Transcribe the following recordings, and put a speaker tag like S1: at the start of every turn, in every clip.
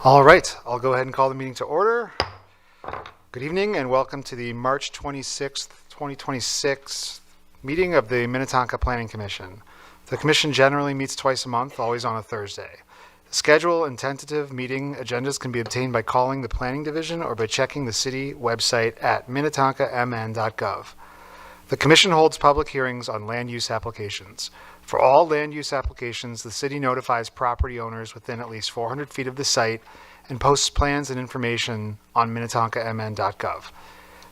S1: All right, I'll go ahead and call the meeting to order. Good evening and welcome to the March 26th, 2026 meeting of the Minnetonka Planning Commission. The commission generally meets twice a month, always on a Thursday. The schedule and tentative meeting agendas can be obtained by calling the Planning Division or by checking the city website at minnetonkamn.gov. The commission holds public hearings on land use applications. For all land use applications, the city notifies property owners within at least 400 feet of the site and posts plans and information on minnetonkamn.gov.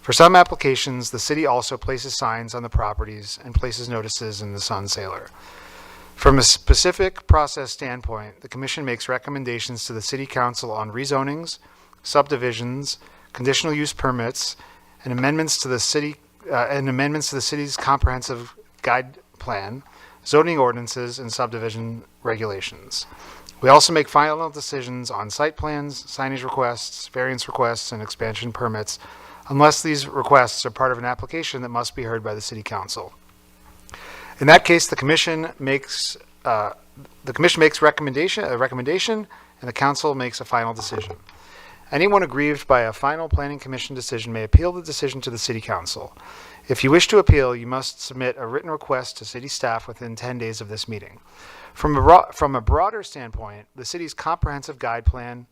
S1: For some applications, the city also places signs on the properties and places notices in the Sun Sailor. From a specific process standpoint, the commission makes recommendations to the city council on rezonings, subdivisions, conditional use permits, and amendments to the city's comprehensive guide plan, zoning ordinances, and subdivision regulations. We also make final decisions on site plans, signage requests, variance requests, and expansion permits, unless these requests are part of an application that must be heard by the city council. In that case, the commission makes a recommendation, and the council makes a final decision. Anyone aggrieved by a final planning commission decision may appeal the decision to the city council. If you wish to appeal, you must submit a written request to city staff within 10 days of this meeting. From a broader standpoint, the city's comprehensive guide plan,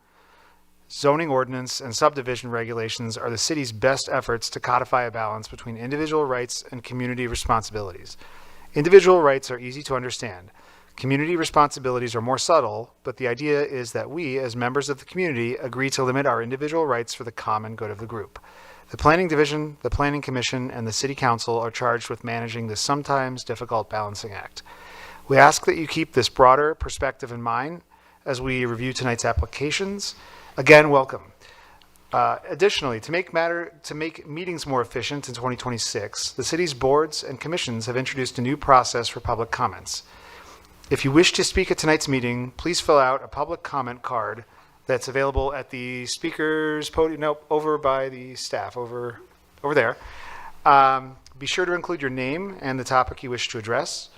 S1: zoning ordinance, and subdivision regulations are the city's best efforts to codify a balance between individual rights and community responsibilities. Individual rights are easy to understand. Community responsibilities are more subtle, but the idea is that we, as members of the community, agree to limit our individual rights for the common good of the group. The Planning Division, the Planning Commission, and the City Council are charged with managing this sometimes difficult balancing act. We ask that you keep this broader perspective in mind as we review tonight's applications. Again, welcome. Additionally, to make meetings more efficient in 2026, the city's boards and commissions have introduced a new process for public comments. If you wish to speak at tonight's meeting, please fill out a public comment card that's available at the speaker's podium, over by the staff, over there. Be sure to include your name and the topic you wish to address.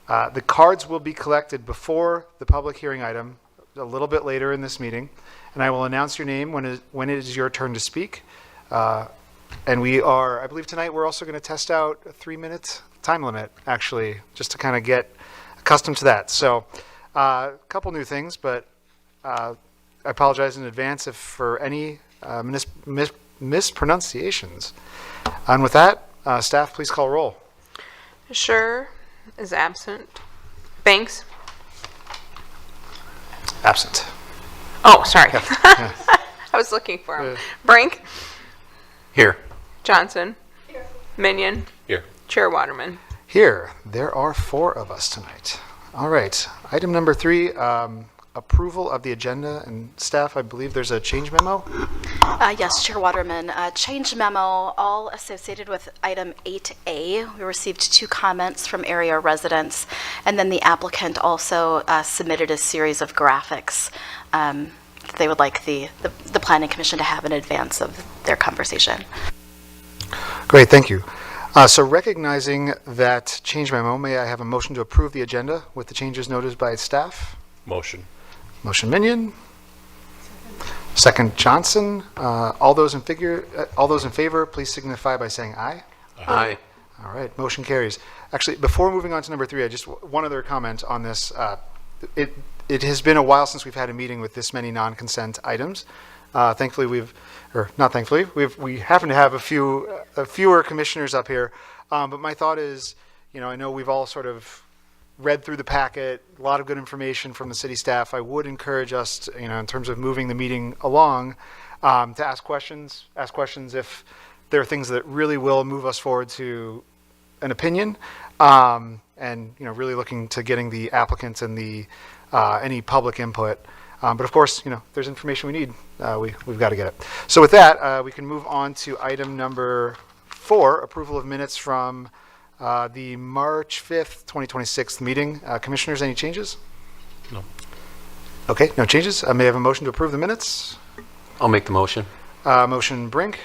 S1: The cards will be collected before the public hearing item a little bit later in this meeting, and I will announce your name when it is your turn to speak. And I believe tonight we're also going to test out a 3-minute time limit, actually, just to kind of get accustomed to that. So a couple new things, but I apologize in advance if for any mispronunciations. And with that, staff, please call roll.
S2: Schur is absent. Banks?
S1: Absent.
S2: Oh, sorry.
S1: Yeah.
S2: I was looking for him. Brink?
S3: Here.
S2: Johnson? Here. Minion?
S3: Here.
S2: Chair Waterman?
S1: Here, there are 4 of us tonight. All right, item number 3, approval of the agenda, and staff, I believe there's a change memo?
S4: Yes, Chair Waterman. Change memo, all associated with item 8A. We received 2 comments from area residents, and then the applicant also submitted a series of graphics that they would like the Planning Commission to have in advance of their conversation.
S1: Great, thank you. So recognizing that change memo, may I have a motion to approve the agenda with the changes noted by staff?
S3: Motion.
S1: Motion Minion. Second Johnson. All those in favor, please signify by saying aye.
S3: Aye.
S1: All right, motion carries. Actually, before moving on to number 3, I just one other comment on this. It has been a while since we've had a meeting with this many non-consent items. Thankfully, we happen to have fewer commissioners up here. But my thought is, I know we've all sort of read through the packet, a lot of good information from the city staff. I would encourage us, to, in terms of moving the meeting along, to ask questions if there are things that really will move us forward to an opinion, and really looking to getting the applicants and the any public input. But of course, if there's information we need, we've got to get it. So with that, we can move on to item number 4, approval of minutes from the March 5th, 2026 meeting. Commissioners, any changes?
S3: No.
S1: Okay, no changes. May I have a motion to approve the minutes?
S3: I'll make the motion.
S1: Motion Brink.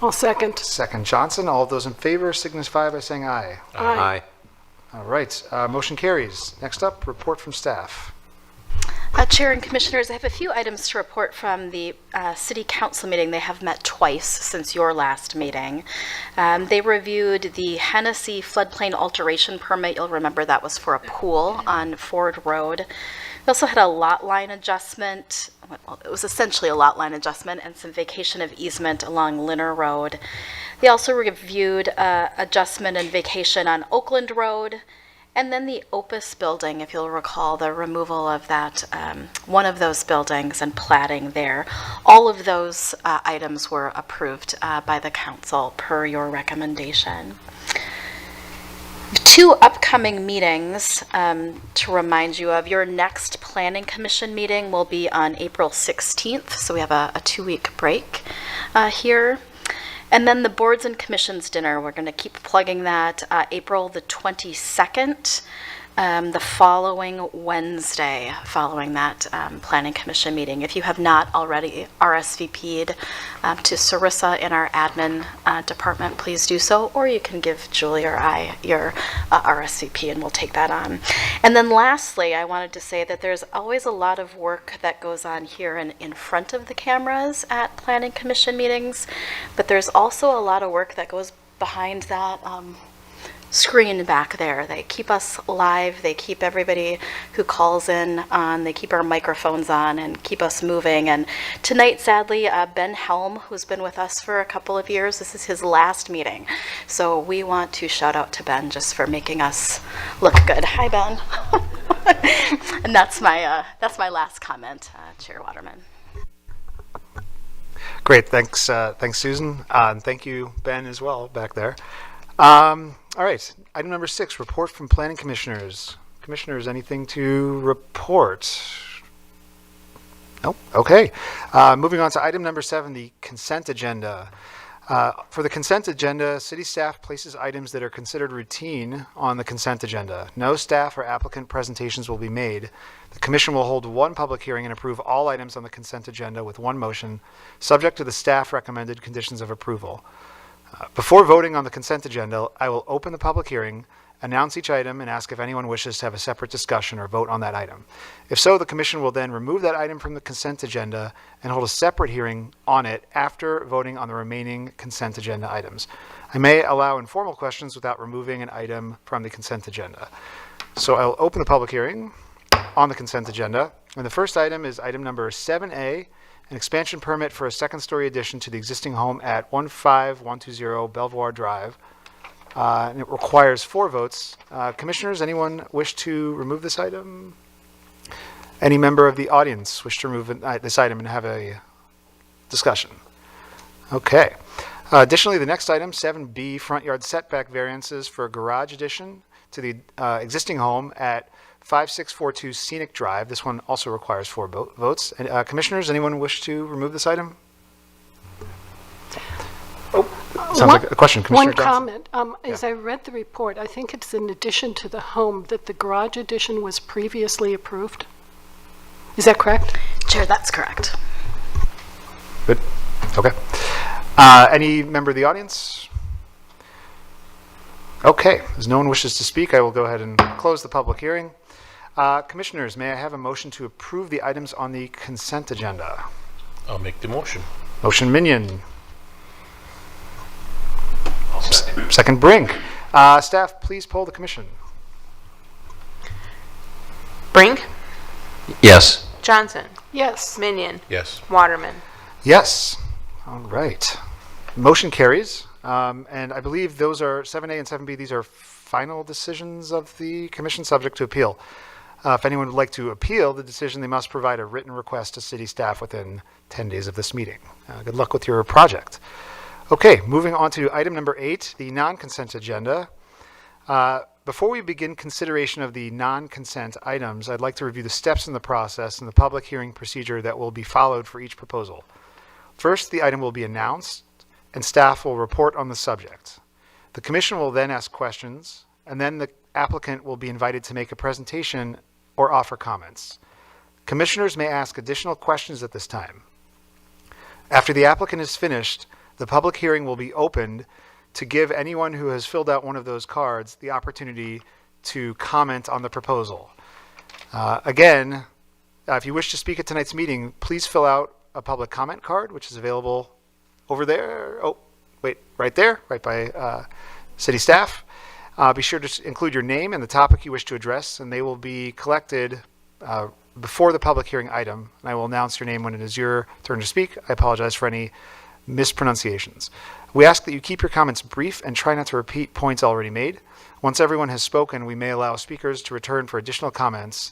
S5: I'll second.
S1: Second Johnson. All of those in favor signify by saying aye.
S3: Aye.
S1: All right, motion carries. Next up, report from staff.
S4: Chair and Commissioners, I have a few items to report from the City Council meeting. They have met twice since your last meeting. They reviewed the Hennessy floodplain alteration permit. You'll remember that was for a pool on Ford Road. They also had a lot line adjustment. Well, it was essentially a lot line adjustment and some vacation of easement along Linner Road. They also reviewed adjustment and vacation on Oakland Road. And then the Opus building, if you'll recall, the removal of that, one of those buildings and platting there. All of those items were approved by the council per your recommendation. Two upcoming meetings to remind you of. Your next Planning Commission meeting will be on April 16th, so we have a 2-week break here. And then the Boards and Commissions dinner, we're going to keep plugging that, April the 22nd, the following Wednesday, following that Planning Commission meeting. If you have not already RSVP'd to Sarissa in our admin department, please do so, or you can give Julie or I your RSVP and we'll take that on. And then lastly, I wanted to say that there's always a lot of work that goes on here in front of the cameras at Planning Commission meetings, but there's also a lot of work that goes behind that screen back there. They keep us live, they keep everybody who calls in on, they keep our microphones on and keep us moving. And tonight, sadly, Ben Helm, who's been with us for a couple of years, this is his last meeting. So we want to shout out to Ben just for making us look good. Hi, Ben. And that's my last comment, Chair Waterman.
S1: Great, thanks, Susan, and thank you, Ben, as well, back there. All right, item number 6, report from planning commissioners. Commissioners, anything to report? Nope, okay. Moving on to item number 7, the consent agenda. For the consent agenda, city staff places items that are considered routine on the consent agenda. No staff or applicant presentations will be made. The commission will hold one public hearing and approve all items on the consent agenda with one motion, subject to the staff recommended conditions of approval. Before voting on the consent agenda, I will open the public hearing, announce each item, and ask if anyone wishes to have a separate discussion or vote on that item. If so, the commission will then remove that item from the consent agenda and hold a separate hearing on it after voting on the remaining consent agenda items. I may allow informal questions without removing an item from the consent agenda. So I'll open the public hearing on the consent agenda. And the first item is item number 7A, an expansion permit for a second-story addition to the existing home at 15120 Belvoir Drive. And it requires 4 votes. Commissioners, anyone wish to remove this item? Any member of the audience wish to remove this item and have a discussion? Okay. Additionally, the next item, 7B, front yard setback variances for a garage addition to the existing home at 5642 Scenic Drive. This one also requires 4 votes. And, commissioners, anyone wish to remove this item? Sounds like a question. Commissioner
S5: One
S1: Johnson.
S5: comment. As I read the report, I think it's in addition to the home that the garage addition was previously approved. Is that correct?
S4: Chair, that's correct.
S1: Good. Okay. Any member of the audience? Okay. As no one wishes to speak, I will go ahead and close the public hearing. Commissioners, may I have a motion to approve the items on the consent agenda?
S3: I'll make the motion.
S1: Motion Minion.
S3: I'll second.
S1: Second Brink. Staff, please poll the commission.
S2: Brink,
S3: Yes.
S2: Johnson,
S5: Yes.
S2: Minion,
S3: Yes.
S2: Waterman.
S1: Yes. All right. Motion carries. And I believe those are 7A and 7B. These are final decisions of the commission subject to appeal. If anyone would like to appeal the decision, they must provide a written request to city staff within 10 days of this meeting. Good luck with your project. Okay, moving on to item number 8, the non-consent agenda. Before we begin consideration of the non-consent items, I'd like to review the steps in the process and the public hearing procedure that will be followed for each proposal. First, the item will be announced, and staff will report on the subject. The commission will then ask questions, and then the applicant will be invited to make a presentation or offer comments. Commissioners may ask additional questions at this time. After the applicant is finished, the public hearing will be opened to give anyone who has filled out one of those cards the opportunity to comment on the proposal. Again, if you wish to speak at tonight's meeting, please fill out a public comment card, which is available over there. Oh, wait, right there, right by city staff. Be sure to include your name and the topic you wish to address, and they will be collected before the public hearing item. And I will announce your name when it is your turn to speak. I apologize for any mispronunciations. We ask that you keep your comments brief and try not to repeat points already made. Once everyone has spoken, we may allow speakers to return for additional comments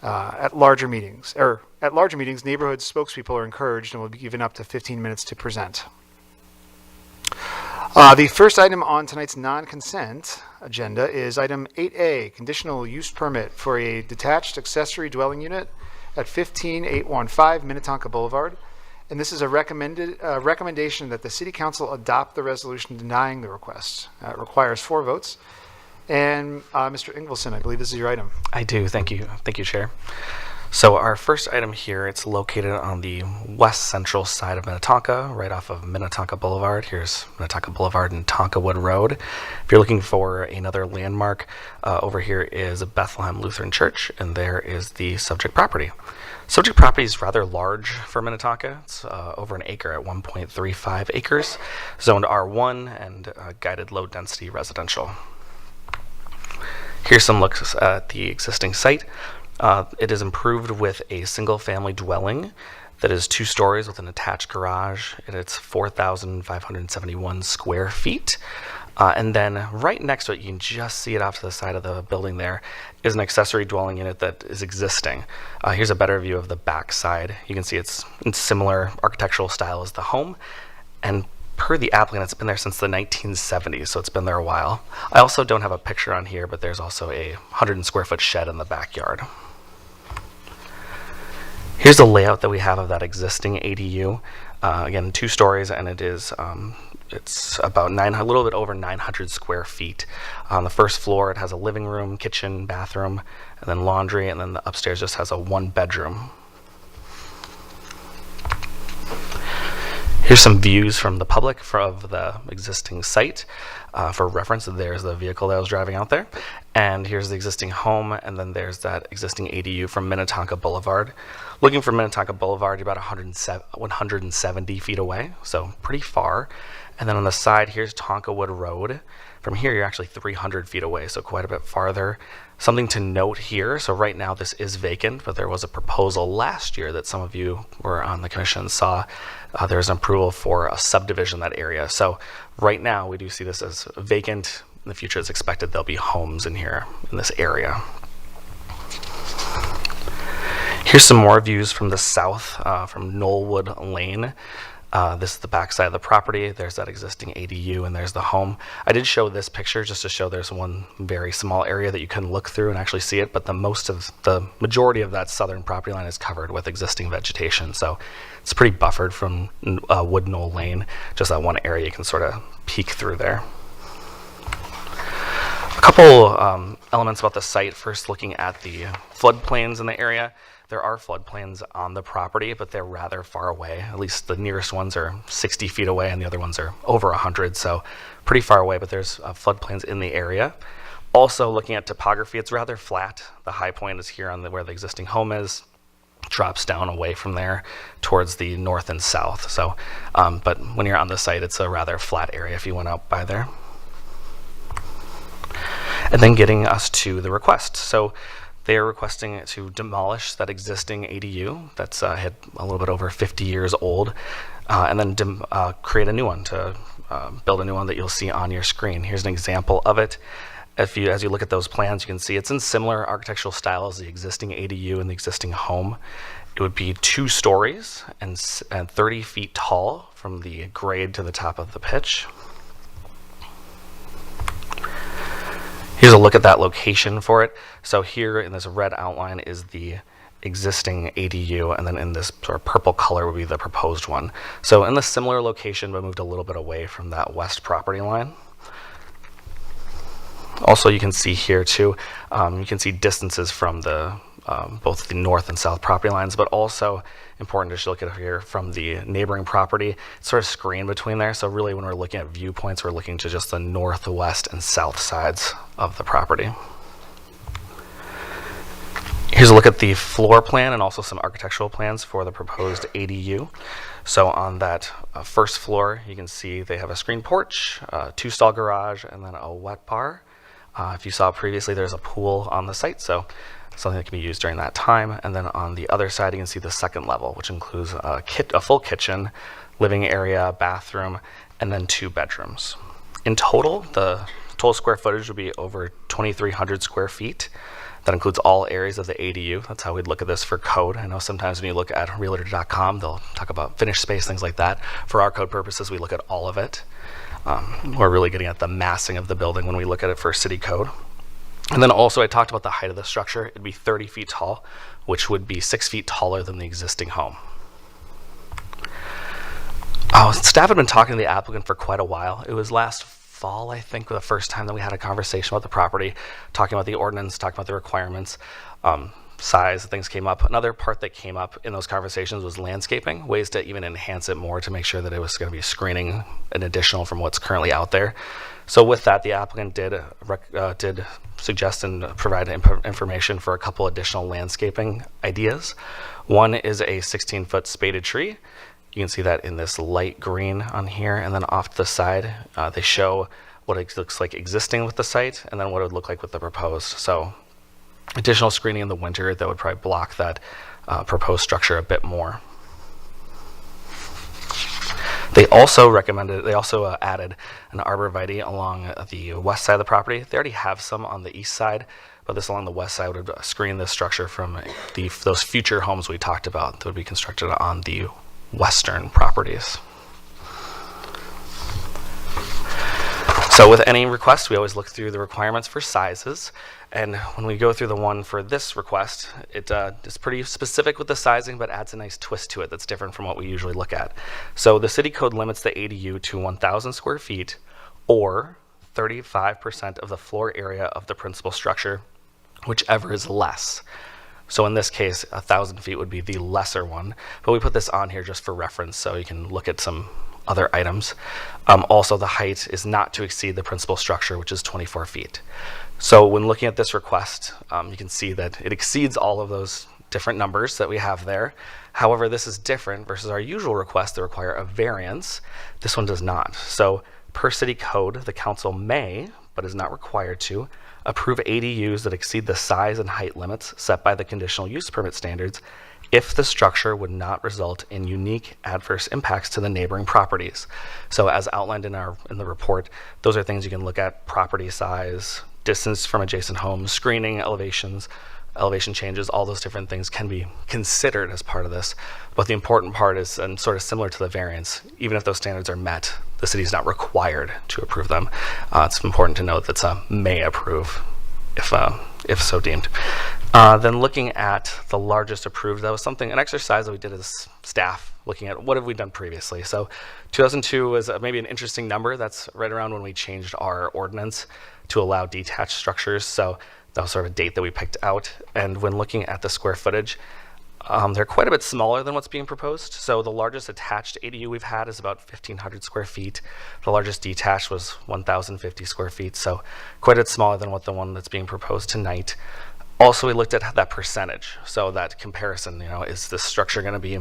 S1: at larger meetings. At larger meetings, neighborhood spokespeople are encouraged and will be given up to 15 minutes to present. The first item on tonight's non-consent agenda is item 8A, conditional use permit for a detached accessory dwelling unit at 15815 Minnetonka Boulevard. And this is a recommendation that the City Council adopt the resolution denying the request. It requires 4 votes. And Mr. Ingvelson, I believe this is your item.
S6: I do. Thank you. Thank you, Chair. So our first item here, it's located on the west central side of Minnetonka, right off of Minnetonka Boulevard. Here's Minnetonka Boulevard and Tonkawood Road. If you're looking for another landmark, over here is Bethlehem Lutheran Church, and there is the subject property. Subject property is rather large for Minnetonka. It's over an acre at 1.35 acres, zoned R1 and guided low density residential. Here's some looks at the existing site. It is improved with a single-family dwelling that is 2 stories with an attached garage, and it's 4,571 square feet. And then right next to it, you can just see it off to the side of the building there, is an accessory dwelling unit that is existing. Here's a better view of the back side. You can see it's in similar architectural style as the home, and per the applicant, it's been there since the 1970s, so it's been there a while. I also don't have a picture on here, but there's also a 100 square foot shed in the backyard. Here's the layout that we have of that existing ADU. Again, 2 stories, and it is it's about a little bit over 900 square feet. On the first floor, it has a living room, kitchen, bathroom, and then laundry, and then the upstairs just has a 1 bedroom. Here's some views from the public of the existing site. For reference, there's the vehicle that I was driving out there. And here's the existing home, and then there's that existing ADU from Minnetonka Boulevard. Looking for Minnetonka Boulevard, you're about 170 feet away, so pretty far. And then on the side, here's Tonkawood Road. From here, you're actually 300 feet away, so quite a bit farther. Something to note here, so right now this is vacant, but there was a proposal last year that some of you were on the commission saw. There's an approval for a subdivision in that area. So right now we do see this as vacant. In the future, it's expected there'll be homes in here in this area. Here's some more views from the south, from Knollwood Lane. This is the back side of the property. There's that existing ADU, and there's the home. I did show this picture just to show there's one very small area that you can look through and actually see it, but the majority of that southern property line is covered with existing vegetation. So it's pretty buffered from Wood Knoll Lane. Just that one area you can sort of peek through there. A couple elements about the site. First, looking at the floodplains in the area. There are floodplains on the property, but they're rather far away. At least the nearest ones are 60 feet away, and the other ones are over 100, so pretty far away, but there's floodplains in the area. Also, looking at topography, it's rather flat. The high point is here on where the existing home is. Drops down away from there towards the north and south. So, but when you're on the site, it's a rather flat area if you went out by there. And then getting us to the request. So they are requesting to demolish that existing ADU that's hit a little bit over 50 years old, and then create a new one, to build a new one that you'll see on your screen. Here's an example of it. As you look at those plans, you can see it's in similar architectural style as the existing ADU and the existing home. It would be 2 stories and 30 feet tall from the grade to the top of the pitch. Here's a look at that location for it. So here in this red outline is the existing ADU, and then in this sort of purple color would be the proposed one. So in the similar location, but moved a little bit away from that west property line. Also, you can see here too, you can see distances from the both the north and south property lines, but also important to look at here from the neighboring property. It's sort of screened between there, so really when we're looking at viewpoints, we're looking to just the northwest and south sides of the property. Here's a look at the floor plan and also some architectural plans for the proposed ADU. So on that first floor, you can see they have a screen porch, a 2-stall garage, and then a wet bar. If you saw previously, there's a pool on the site, so something that can be used during that time. And then on the other side, you can see the second level, which includes a full kitchen, living area, bathroom, and then 2 bedrooms. In total, the total square footage would be over 2,300 square feet. That includes all areas of the ADU. That's how we'd look at this for code. I know sometimes when you look at realtor.com, they'll talk about finished space, things like that. For our code purposes, we look at all of it. We're really getting at the massing of the building when we look at it for city code. And then also I talked about the height of the structure. It'd be 30 feet tall, which would be 6 feet taller than the existing home. Staff had been talking to the applicant for quite a while. It was last fall, I think, the first time that we had a conversation about the property, talking about the ordinance, talking about the requirements, size, things came up. Another part that came up in those conversations was landscaping, ways to even enhance it more to make sure that it was going to be screening an additional from what's currently out there. So with that, the applicant did suggest and provide information for a couple additional landscaping ideas. One is a 16-foot spaded tree. You can see that in this light green on here, and then off to the side, they show what it looks like existing with the site, and then what it would look like with the proposed. So additional screening in the winter that would probably block that proposed structure a bit more. They also added an arborvitae along the west side of the property. They already have some on the east side, but this along the west side would screen this structure from those future homes we talked about that would be constructed on the western properties. So with any request, we always look through the requirements for sizes. And when we go through the one for this request, it is pretty specific with the sizing, but adds a nice twist to it that's different from what we usually look at. So the city code limits the ADU to 1,000 square feet or 35% of the floor area of the principal structure, whichever is less. So in this case, 1,000 feet would be the lesser one, but we put this on here just for reference so you can look at some other items. Also, the height is not to exceed the principal structure, which is 24 feet. So when looking at this request, you can see that it exceeds all of those different numbers that we have there. However, this is different versus our usual requests that require a variance. This one does not. So per city code, the council may, but is not required to, approve ADUs that exceed the size and height limits set by the conditional use permit standards if the structure would not result in unique adverse impacts to the neighboring properties. So as outlined in the report, those are things you can look at: property size, distance from adjacent homes, screening, elevations, elevation changes, all those different things can be considered as part of this. But the important part is, and sort of similar to the variance, even if those standards are met, the city is not required to approve them. It's important to note that's a may approve if so deemed. Then looking at the largest approved, that was an exercise that we did as staff, looking at what have we done previously. So 2002 was maybe an interesting number. That's right around when we changed our ordinance to allow detached structures. So that was sort of a date that we picked out. And when looking at the square footage, they're quite a bit smaller than what's being proposed. So the largest attached ADU we've had is about 1,500 square feet. The largest detached was 1,050 square feet. So quite a bit smaller than what the one that's being proposed tonight. Also, we looked at that percentage. So that comparison, is this structure going to be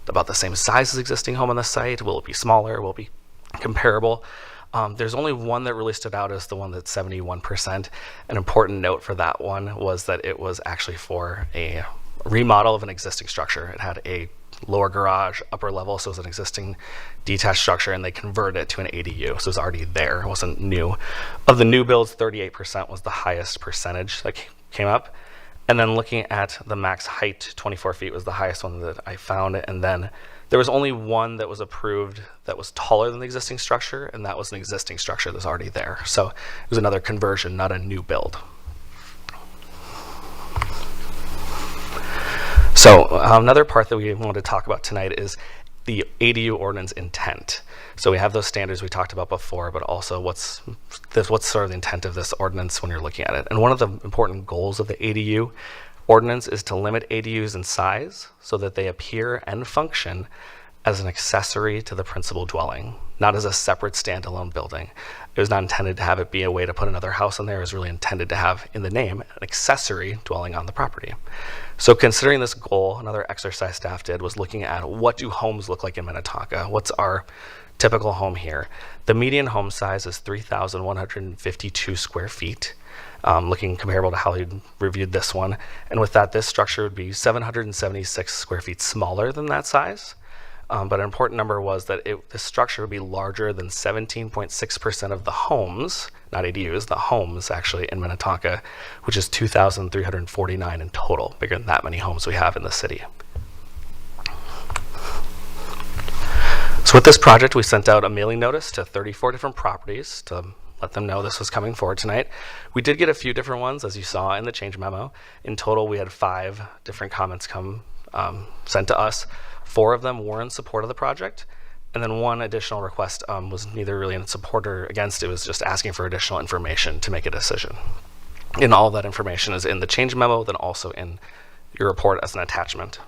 S6: about the same size as existing home on the site? Will it be smaller? Will it be comparable? There's only one that really stood out as the one that's 71%. An important note for that one was that it was actually for a remodel of an existing structure. It had a lower garage, upper level, so it was an existing detached structure, and they converted it to an ADU, so it was already there. It wasn't new. Of the new builds, 38% was the highest percentage that came up. And then looking at the max height, 24 feet was the highest one that I found. And then there was only one that was approved that was taller than the existing structure, and that was an existing structure that's already there. So it was another conversion, not a new build. So another part that we want to talk about tonight is the ADU ordinance intent. So we have those standards we talked about before, but also what's sort of the intent of this ordinance when you're looking at it. And one of the important goals of the ADU ordinance is to limit ADUs in size so that they appear and function as an accessory to the principal dwelling, not as a separate standalone building. It was not intended to have it be a way to put another house in there. It was really intended to have in the name an accessory dwelling on the property. So considering this goal, another exercise staff did was looking at what do homes look like in Minnetonka? What's our typical home here? The median home size is 3,152 square feet, looking comparable to how you reviewed this one. And with that, this structure would be 776 square feet smaller than that size. But an important number was that this structure would be larger than 17.6% of the homes, not ADUs, the homes actually in Minnetonka, which is 2,349 in total, bigger than that many homes we have in the city. So with this project, we sent out a mailing notice to 34 different properties to let them know this was coming forward tonight. We did get a few different ones, as you saw in the change memo. In total, we had 5 different comments sent to us. 4 of them were in support of the project, and then 1 additional request was neither really in support or against. It was just asking for additional information to make a decision. And all that information is in the change memo, then also in your report as an attachment.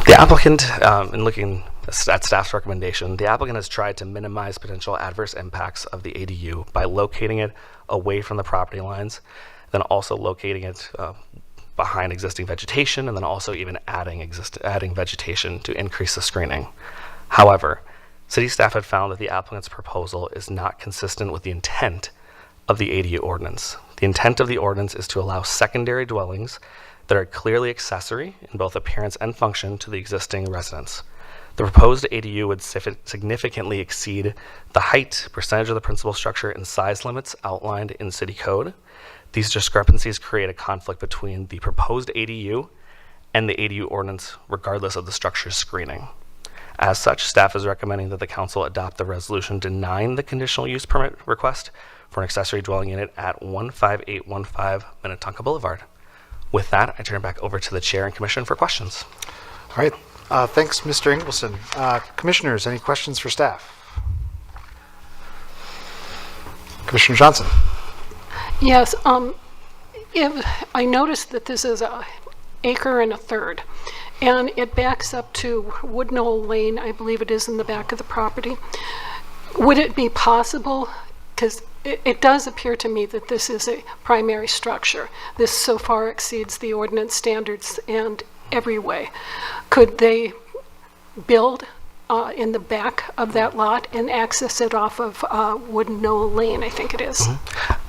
S6: The applicant, in looking at staff's recommendation, the applicant has tried to minimize potential adverse impacts of the ADU by locating it away from the property lines, then also locating it behind existing vegetation, and then also even adding vegetation to increase the screening. However, city staff had found that the applicant's proposal is not consistent with the intent of the ADU ordinance. The intent of the ordinance is to allow secondary dwellings that are clearly accessory in both appearance and function to the existing residence. The proposed ADU would significantly exceed the height, percentage of the principal structure, and size limits outlined in city code. These discrepancies create a conflict between the proposed ADU and the ADU ordinance, regardless of the structure's screening. As such, staff is recommending that the council adopt the resolution denying the conditional use permit request for an accessory dwelling unit at 15815 Minnetonka Boulevard. With that, I turn it back over to the chair and commission for questions.
S1: All right. Thanks, Mr. Ingleson. Commissioners, any questions for staff? Commissioner Johnson.
S5: Yes, if I noticed that this is an acre and a third, and it backs up to Wood Knoll Lane, I believe it is in the back of the property. Would it be possible, because it does appear to me that this is a primary structure. This so far exceeds the ordinance standards and every way. Could they build in the back of that lot and access it off of Wood Knoll Lane, I think it is?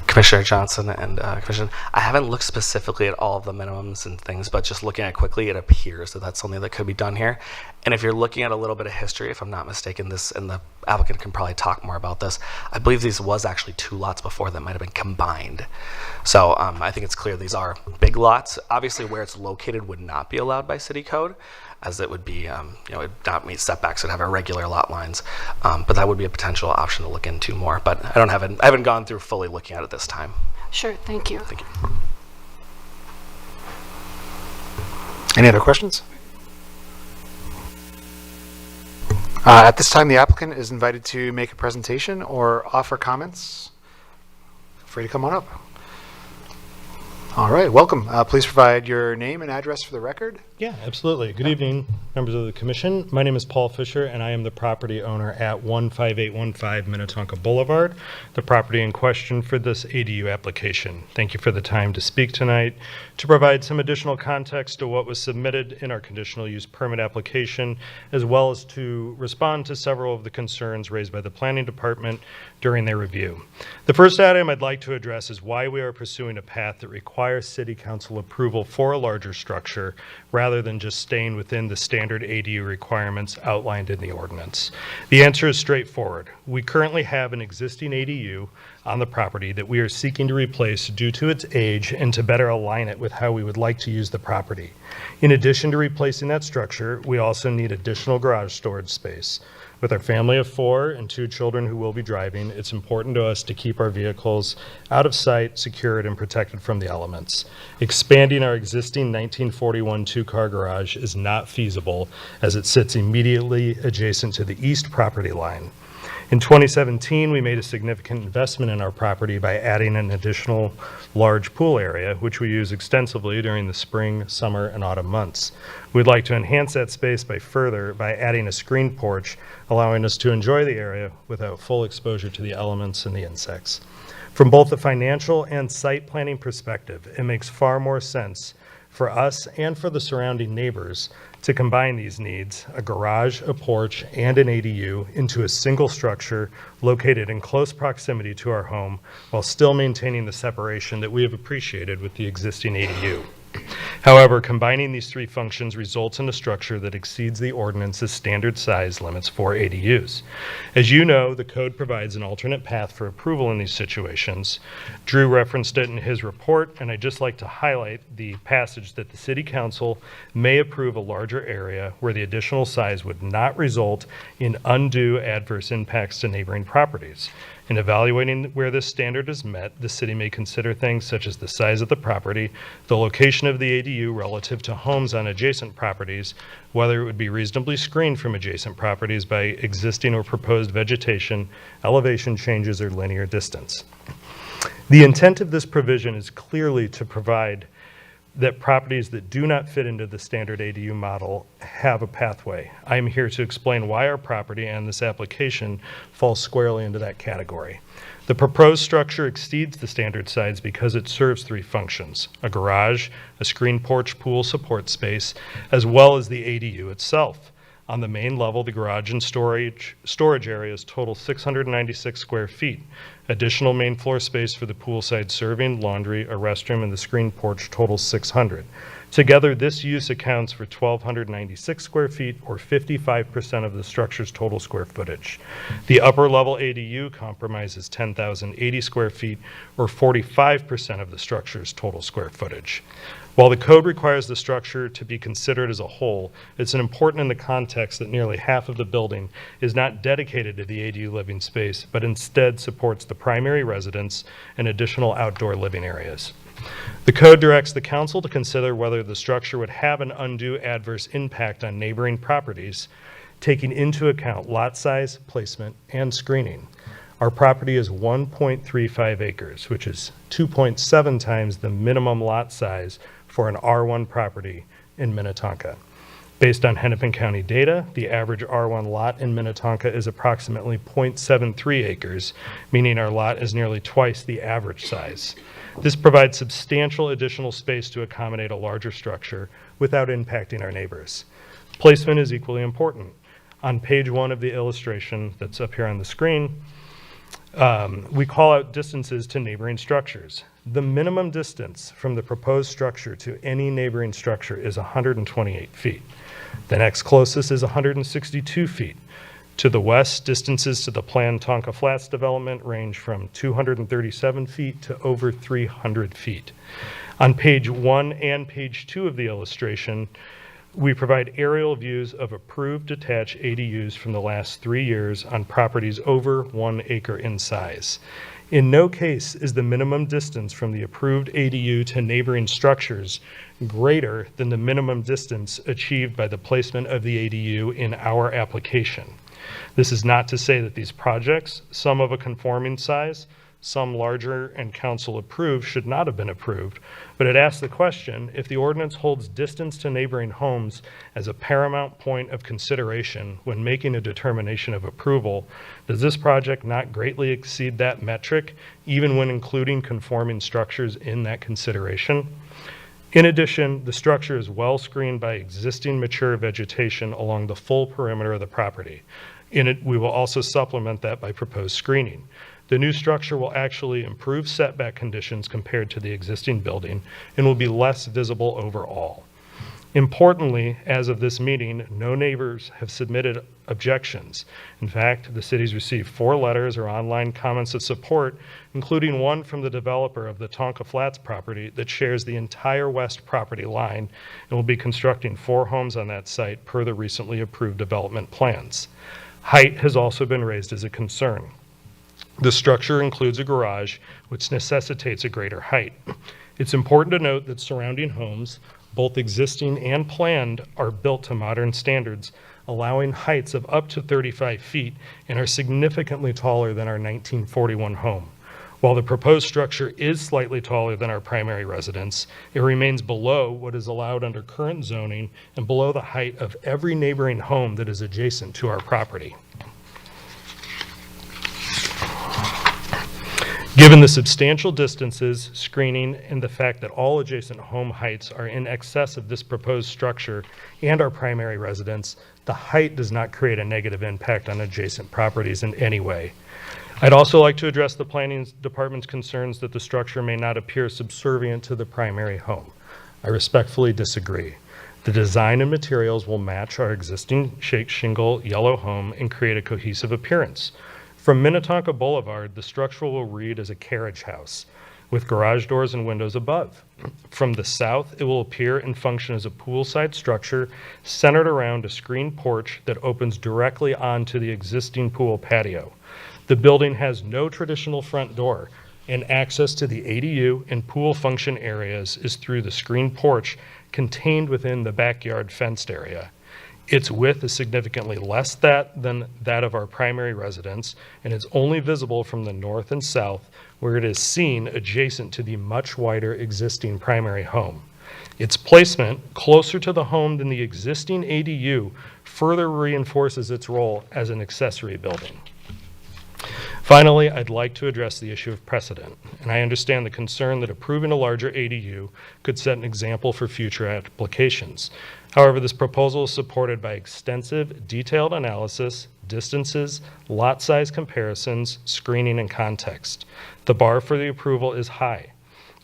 S6: Commissioner Johnson and Commissioner, I haven't looked specifically at all of the minimums and things, but just looking at it quickly, it appears that that's something that could be done here. And if you're looking at a little bit of history, if I'm not mistaken, this, and the applicant can probably talk more about this, I believe these was actually 2 lots before that might have been combined. So I think it's clear these are big lots. Obviously, where it's located would not be allowed by city code, as it would be, it would not meet setbacks, it would have irregular lot lines. But that would be a potential option to look into more. But I haven't gone through fully looking at it this time.
S5: Sure, thank you.
S6: Thank you.
S1: Any other questions? At this time, the applicant is invited to make a presentation or offer comments. Feel free to come on up. All right, welcome. Please provide your name and address for the record.
S7: Yeah, absolutely. Good evening, members of the commission. My name is Paul Fisher, and I am the property owner at 15815 Minnetonka Boulevard, the property in question for this ADU application. Thank you for the time to speak tonight. To provide some additional context to what was submitted in our conditional use permit application, as well as to respond to several of the concerns raised by the planning department during their review. The first item I'd like to address is why we are pursuing a path that requires city council approval for a larger structure rather than just staying within the standard ADU requirements outlined in the ordinance. The answer is straightforward. We currently have an existing ADU on the property that we are seeking to replace due to its age and to better align it with how we would like to use the property. In addition to replacing that structure, we also need additional garage storage space. With our family of 4 and 2 children who will be driving, it's important to us to keep our vehicles out of sight, secured, and protected from the elements. Expanding our existing 1941 2-car garage is not feasible as it sits immediately adjacent to the east property line. In 2017, we made a significant investment in our property by adding an additional large pool area, which we use extensively during the spring, summer, and autumn months. We'd like to enhance that space by adding a screen porch, allowing us to enjoy the area without full exposure to the elements and the insects. From both the financial and site planning perspective, it makes far more sense for us and for the surrounding neighbors to combine these needs, a garage, a porch, and an ADU, into a single structure located in close proximity to our home while still maintaining the separation that we have appreciated with the existing ADU. However, combining these three functions results in a structure that exceeds the ordinance's standard size limits for ADUs. As you know, the code provides an alternate path for approval in these situations. Drew referenced it in his report, and I'd just like to highlight the passage that the City Council may approve a larger area where the additional size would not result in undue adverse impacts to neighboring properties. In evaluating where this standard is met, the city may consider things such as the size of the property, the location of the ADU relative to homes on adjacent properties, whether it would be reasonably screened from adjacent properties by existing or proposed vegetation, elevation changes, or linear distance. The intent of this provision is clearly to provide that properties that do not fit into the standard ADU model have a pathway. I am here to explain why our property and this application falls squarely into that category. The proposed structure exceeds the standard size because it serves three functions: a garage, a screen porch pool support space, as well as the ADU itself. On the main level, the garage and storage areas total 696 square feet. Additional main floor space for the poolside serving, laundry, a restroom, and the screen porch totals 600. Together, this use accounts for 1,296 square feet, or 55% of the structure's total square footage. The upper level ADU compromises 10,080 square feet, or 45% of the structure's total square footage. While the code requires the structure to be considered as a whole, it's important in the context that nearly half of the building is not dedicated to the ADU living space, but instead supports the primary residence and additional outdoor living areas. The code directs the council to consider whether the structure would have an undue adverse impact on neighboring properties, taking into account lot size, placement, and screening. Our property is 1.35 acres, which is 2.7 times the minimum lot size for an R1 property in Minnetonka. Based on Hennepin County data, the average R1 lot in Minnetonka is approximately 0.73 acres, meaning our lot is nearly twice the average size. This provides substantial additional space to accommodate a larger structure without impacting our neighbors. Placement is equally important. On page 1 of the illustration that's up here on the screen, we call out distances to neighboring structures. The minimum distance from the proposed structure to any neighboring structure is 128 feet. The next closest is 162 feet. To the west, distances to the planned Tonka Flats development range from 237 feet to over 300 feet. On page 1 and page 2 of the illustration, we provide aerial views of approved detached ADUs from the last 3 years on properties over 1 acre in size. In no case is the minimum distance from the approved ADU to neighboring structures greater than the minimum distance achieved by the placement of the ADU in our application. This is not to say that these projects, some of a conforming size, some larger and council approved, should not have been approved, but it asks the question, if the ordinance holds distance to neighboring homes as a paramount point of consideration when making a determination of approval, does this project not greatly exceed that metric, even when including conforming structures in that consideration? In addition, the structure is well screened by existing mature vegetation along the full perimeter of the property. In it, we will also supplement that by proposed screening. The new structure will actually improve setback conditions compared to the existing building and will be less visible overall. Importantly, as of this meeting, no neighbors have submitted objections. In fact, the city's received 4 letters or online comments of support, including one from the developer of the Tonka Flats property that shares the entire west property line and will be constructing 4 homes on that site per the recently approved development plans. Height has also been raised as a concern. The structure includes a garage, which necessitates a greater height. It's important to note that surrounding homes, both existing and planned, are built to modern standards, allowing heights of up to 35 feet and are significantly taller than our 1941 home. While the proposed structure is slightly taller than our primary residence, it remains below what is allowed under current zoning and below the height of every neighboring home that is adjacent to our property. Given the substantial distances, screening, and the fact that all adjacent home heights are in excess of this proposed structure and our primary residence, the height does not create a negative impact on adjacent properties in any way. I'd also like to address the planning department's concerns that the structure may not appear subservient to the primary home. I respectfully disagree. The design and materials will match our existing shake shingle yellow home and create a cohesive appearance. From Minnetonka Boulevard, the structure will read as a carriage house with garage doors and windows above. From the south, it will appear and function as a poolside structure centered around a screened porch that opens directly onto the existing pool patio. The building has no traditional front door, and access to the ADU and pool function areas is through the screened porch contained within the backyard fenced area. Its width is significantly less than that of our primary residence, and is only visible from the north and south, where it is seen adjacent to the much wider existing primary home. Its placement closer to the home than the existing ADU further reinforces its role as an accessory building. Finally, I'd like to address the issue of precedent, and I understand the concern that approving a larger ADU could set an example for future applications. However, this proposal is supported by extensive, detailed analysis, distances, lot size comparisons, screening, and context. The bar for the approval is high,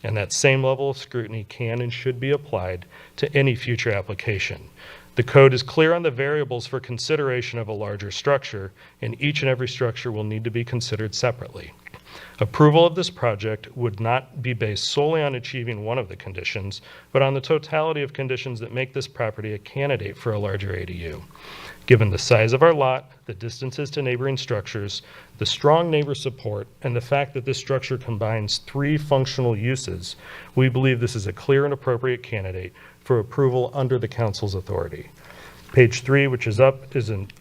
S7: and that same level of scrutiny can and should be applied to any future application. The code is clear on the variables for consideration of a larger structure, and each and every structure will need to be considered separately. Approval of this project would not be based solely on achieving one of the conditions, but on the totality of conditions that make this property a candidate for a larger ADU. Given the size of our lot, the distances to neighboring structures, the strong neighbor support, and the fact that this structure combines 3 functional uses, we believe this is a clear and appropriate candidate for approval under the council's authority. Page 3, which is up,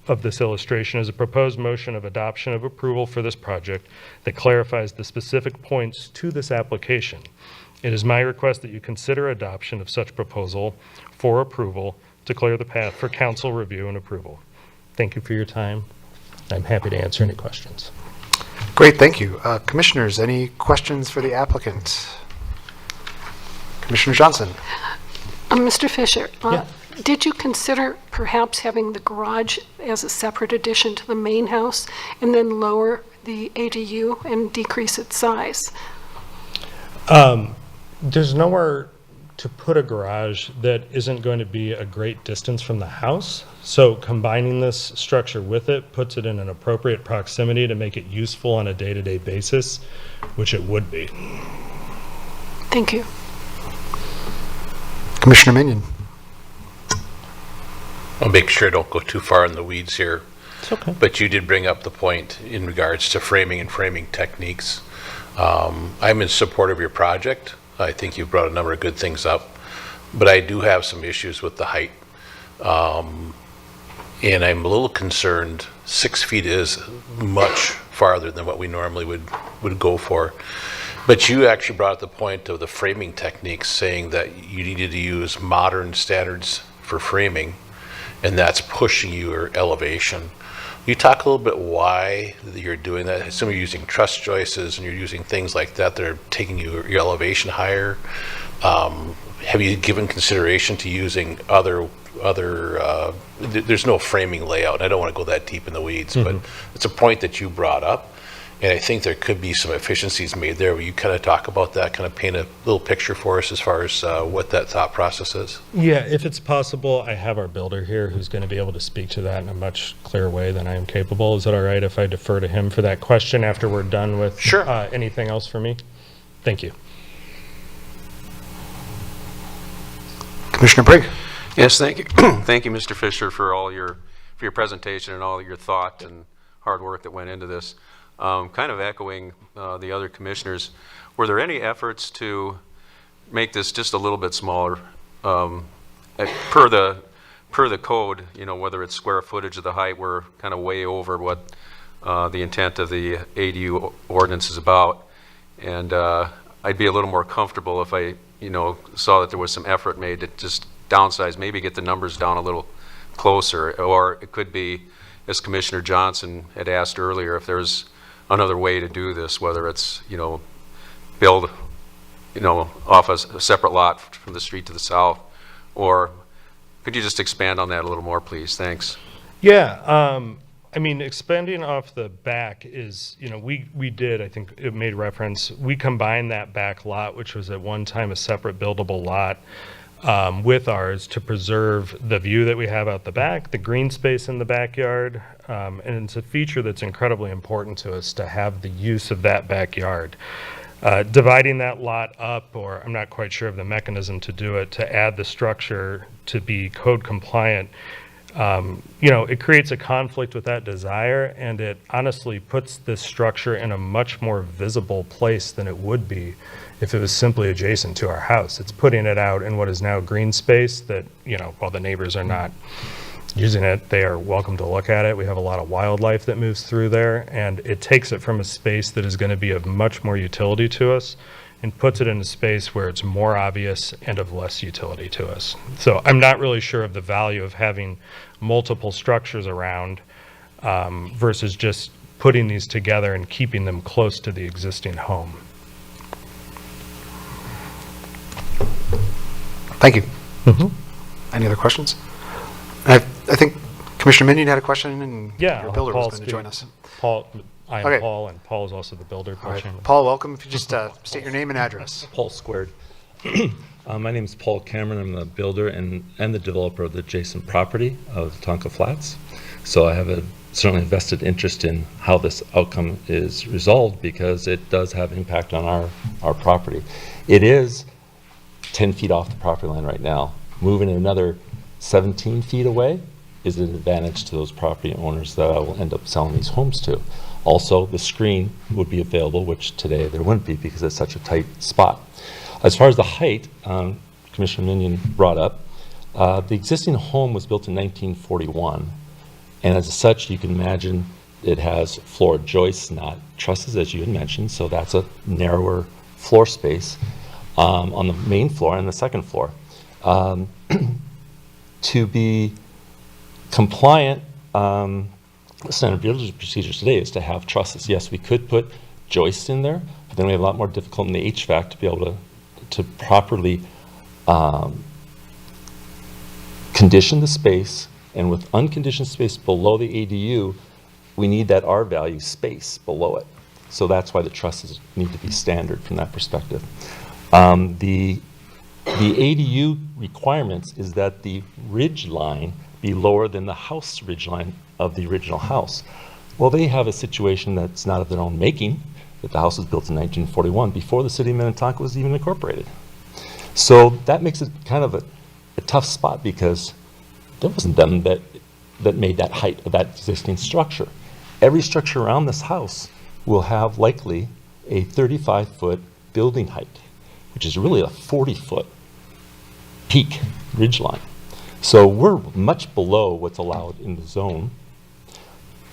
S7: of this illustration, is a proposed motion of adoption of approval for this project that clarifies the specific points to this application. It is my request that you consider adoption of such proposal for approval to clear the path for council review and approval. Thank you for your time. I'm happy to answer any questions.
S1: Great, thank you. Commissioners, any questions for the applicant? Commissioner Johnson?
S5: Mr. Fisher,
S7: Yeah.
S5: did you consider perhaps having the garage as a separate addition to the main house and then lower the ADU and decrease its size?
S7: There's nowhere to put a garage that isn't going to be a great distance from the house. So combining this structure with it puts it in an appropriate proximity to make it useful on a day-to-day basis, which it would be.
S5: Thank you.
S1: Commissioner Minion?
S3: I'll make sure I don't go too far in the weeds here.
S7: It's okay.
S3: But you did bring up the point in regards to framing and framing techniques. I'm in support of your project. I think you've brought a number of good things up, but I do have some issues with the height. And I'm a little concerned, 6 feet is much farther than what we normally would go for. But you actually brought up the point of the framing techniques, saying that you needed to use modern standards for framing, and that's pushing your elevation. You talk a little bit why you're doing that. I assume you're using truss joists and you're using things like that that are taking your elevation higher. Have you given consideration to using other there's no framing layout. I don't want to go that deep in the weeds, but it's a point that you brought up. And I think there could be some efficiencies made there. Will you kind of talk about that, kind of paint a little picture for us as far as what that thought process is?
S7: Yeah, if it's possible, I have our builder here who's going to be able to speak to that in a much clearer way than I am capable. Is it all right if I defer to him for that question after we're done with
S3: Sure.
S7: Anything else for me? Thank you.
S1: Commissioner Brigg?
S8: Yes, thank you. Thank you, Mr. Fisher, for your presentation and all your thought and hard work that went into this. Kind of echoing the other commissioners, were there any efforts to make this just a little bit smaller? Per per the code, whether it's square footage of the height, we're kind of way over what the intent of the ADU ordinance is about. And I'd be a little more comfortable if I, saw that there was some effort made to just downsize, maybe get the numbers down a little closer. Or it could be, as Commissioner Johnson had asked earlier, if there's another way to do this, whether it's, build, off a separate lot from the street to the south, or could you just expand on that a little more, please? Thanks.
S7: Yeah, I mean, expanding off the back is, we did, I think it made reference, we combined that back lot, which was at one time a separate buildable lot, with ours to preserve the view that we have out the back, the green space in the backyard, and it's a feature that's incredibly important to us to have the use of that backyard. Dividing that lot up, or I'm not quite sure of the mechanism to do it, to add the structure to be code compliant, it creates a conflict with that desire, and it honestly puts this structure in a much more visible place than it would be if it was simply adjacent to our house. It's putting it out in what is now green space that, while the neighbors are not using it, they are welcome to look at it. We have a lot of wildlife that moves through there, and it takes it from a space that is going to be of much more utility to us and puts it in a space where it's more obvious and of less utility to us. So I'm not really sure of the value of having multiple structures around versus just putting these together and keeping them close to the existing home.
S1: Thank you. Any other questions? I think Commissioner Minion had a question, and
S7: Yeah,
S1: your builder
S7: Paul
S1: was going to
S7: speak.
S1: join us.
S7: Paul, I am
S1: Okay.
S7: Paul, and Paul is also the builder.
S1: All right. Paul, welcome. If you just state your name and address.
S9: Paul Squared. My name is Paul Cameron. I'm the builder and the developer of the adjacent property of Tonka Flats. So I have a certainly a vested interest in how this outcome is resolved because it does have impact on our property. It is 10 feet off the property line right now. Moving it another 17 feet away is an advantage to those property owners that I will end up selling these homes to. Also, the screen would be available, which today there wouldn't be because it's such a tight spot. As far as the height, Commissioner Minion brought up, the existing home was built in 1941, and as such, you can imagine it has floor joists, not trusses, as you had mentioned, so that's a narrower floor space on the main floor and the second floor. To be compliant, standard building procedures today is to have trusses. Yes, we could put joists in there, but then we have a lot more difficulty in the HVAC to be able to properly condition the space, and with unconditioned space below the ADU, we need that R value space below it. So that's why the trusses need to be standard from that perspective. The ADU requirements is that the ridge line be lower than the house ridge line of the original house. Well, they have a situation that's not of their own making, that the house was built in 1941 before the city of Minnetonka was even incorporated. So that makes it kind of a tough spot because there wasn't them that made that height of that existing structure. Every structure around this house will have likely a 35-foot building height, which is really a 40-foot peak ridge line. So we're much below what's allowed in the zone,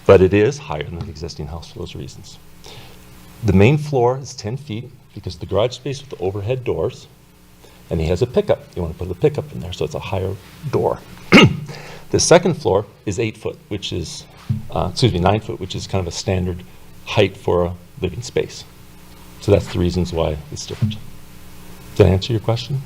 S9: but it is higher than the existing house for those reasons. The main floor is 10 feet because the garage space with the overhead doors, and he has a pickup. You want to put a pickup in there, so it's a higher door. The second floor is 8 foot, which is, 9 foot, which is kind of a standard height for a living space. So that's the reasons why it's different. Does that answer your question?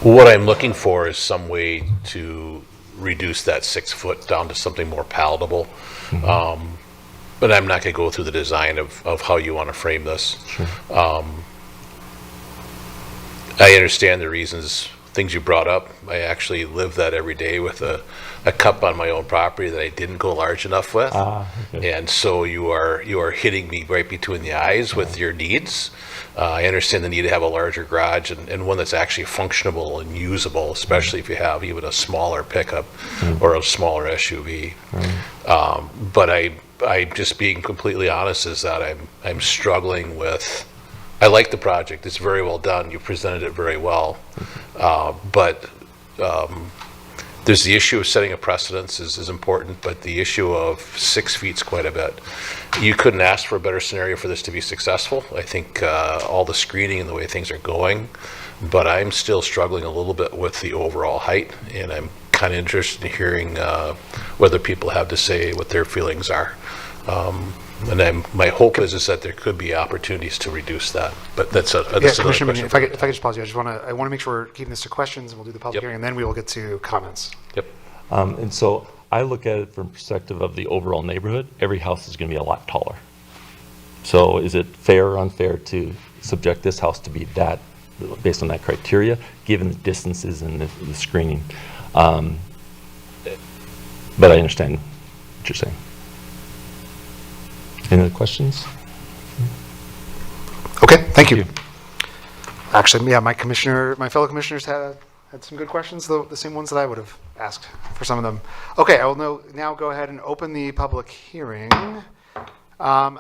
S3: What I'm looking for is some way to reduce that 6 foot down to something more palatable. But I'm not going to go through the design of how you want to frame this.
S9: Sure.
S3: I understand the reasons, things you brought up. I actually live that every day with a cup on my own property that I didn't go large enough with.
S9: Okay.
S3: And so you are hitting me right between the eyes with your needs. I understand the need to have a larger garage and one that's actually functional and usable, especially if you have even a smaller pickup or a smaller SUV. But I'm just being completely honest, is that I'm struggling with, I like the project, it's very well done, you presented it very well, but there's the issue of setting a precedence is important, but the issue of 6 feet is quite a bit. You couldn't ask for a better scenario for this to be successful. I think all the screening and the way things are going, but I'm still struggling a little bit with the overall height, and I'm kind of interested in hearing whether people have to say what their feelings are. My hope is that there could be opportunities to reduce that, but that's
S1: Yeah,
S3: another
S1: Commissioner
S3: question.
S1: Minion, if I could just pause you, I want to make sure we're keeping this to questions, and we'll do the public
S3: Yep.
S1: hearing, and then we will get to comments.
S3: Yep.
S9: And so I look at it from perspective of the overall neighborhood. Every house is going to be a lot taller. So is it fair or unfair to subject this house to be that, based on that criteria, given the distances and the screening? But I understand what you're saying. Any other questions?
S1: Okay, thank you. Actually, yeah, my fellow commissioners had some good questions, the same ones that I would have asked for some of them. Okay, I will now go ahead and open the public hearing. Were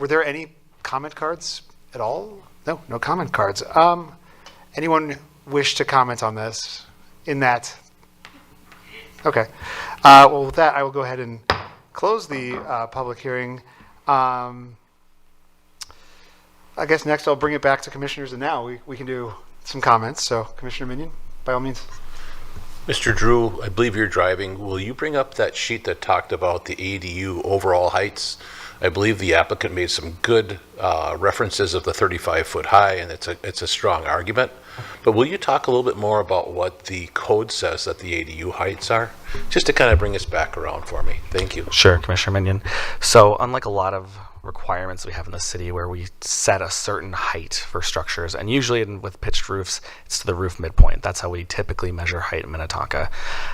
S1: there any comment cards at all? No comment cards. Anyone wish to comment on this in that? Okay. Well, with that, I will go ahead and close the public hearing. I guess next I'll bring it back to commissioners, and now we can do some comments. So, Commissioner Minion, by all means.
S3: Mr. Drew, I believe you're driving. Will you bring up that sheet that talked about the ADU overall heights? I believe the applicant made some good references of the 35-foot high, and it's a strong argument. But will you talk a little bit more about what the code says that the ADU heights are? Just to kind of bring us back around for me. Thank you.
S6: Sure, Commissioner Minion. So unlike a lot of requirements we have in the city where we set a certain height for structures, and usually with pitched roofs, it's to the roof midpoint. That's how we typically measure height in Minnetonka.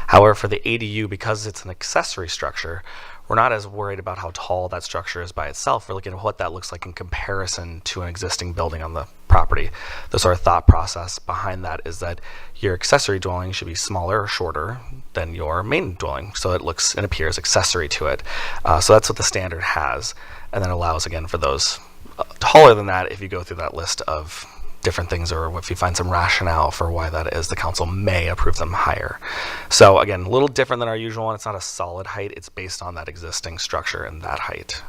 S6: However, for the ADU, because it's an accessory structure, we're not as worried about how tall that structure is by itself. We're looking at what that looks like in comparison to an existing building on the property. The sort of thought process behind that is that your accessory dwelling should be smaller or shorter than your main dwelling, so it looks and appears accessory to it. So that's what the standard has, and then allows, again, for those taller than that, if you go through that list of different things, or if you find some rationale for why that is, the council may approve them higher. So again, a little different than our usual one. It's not a solid height. It's based on that existing structure and that height.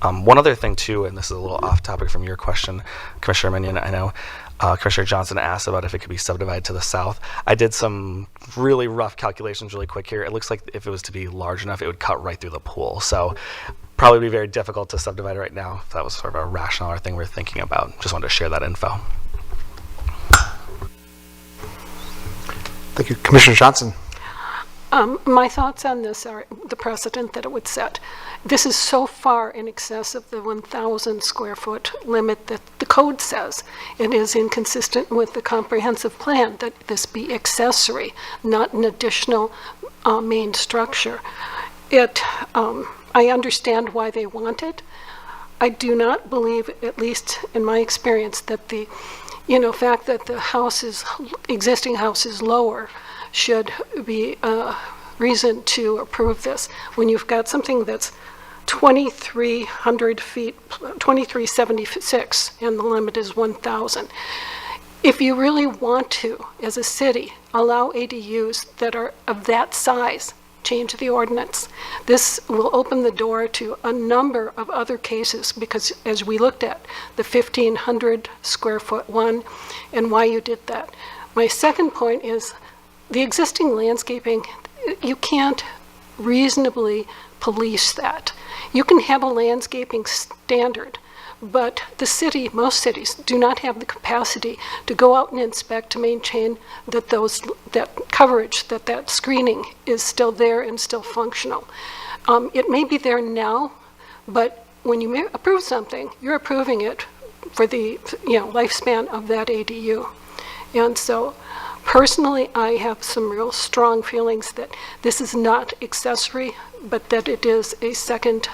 S6: One other thing too, and this is a little off topic from your question, Commissioner Minion, I know Commissioner Johnson asked about if it could be subdivided to the south. I did some really rough calculations really quick here. It looks like if it was to be large enough, it would cut right through the pool. So probably be very difficult to subdivide right now. If that was sort of a rationale or thing we're thinking about. Just wanted to share that info.
S1: Thank you. Commissioner Johnson.
S5: My thoughts on this are the precedent that it would set. This is so far in excess of the 1,000 square foot limit that the code says. It is inconsistent with the comprehensive plan that this be accessory, not an additional main structure. I understand why they want it. I do not believe, at least in my experience, that the fact that the existing house is lower should be a reason to approve this. When you've got something that's 2,300 feet, 2,376, and the limit is 1,000. If you really want to, as a city, allow ADUs that are of that size, change the ordinance. This will open the door to a number of other cases, because as we looked at the 1,500 square foot one and why you did that. My second point is the existing landscaping, you can't reasonably police that. You can have a landscaping standard, but the city, most cities, do not have the capacity to go out and inspect to maintain that that coverage, that screening is still there and still functional. It may be there now, but when you approve something, you're approving it for the lifespan of that ADU. And so personally, I have some real strong feelings that this is not accessory, but that it is a second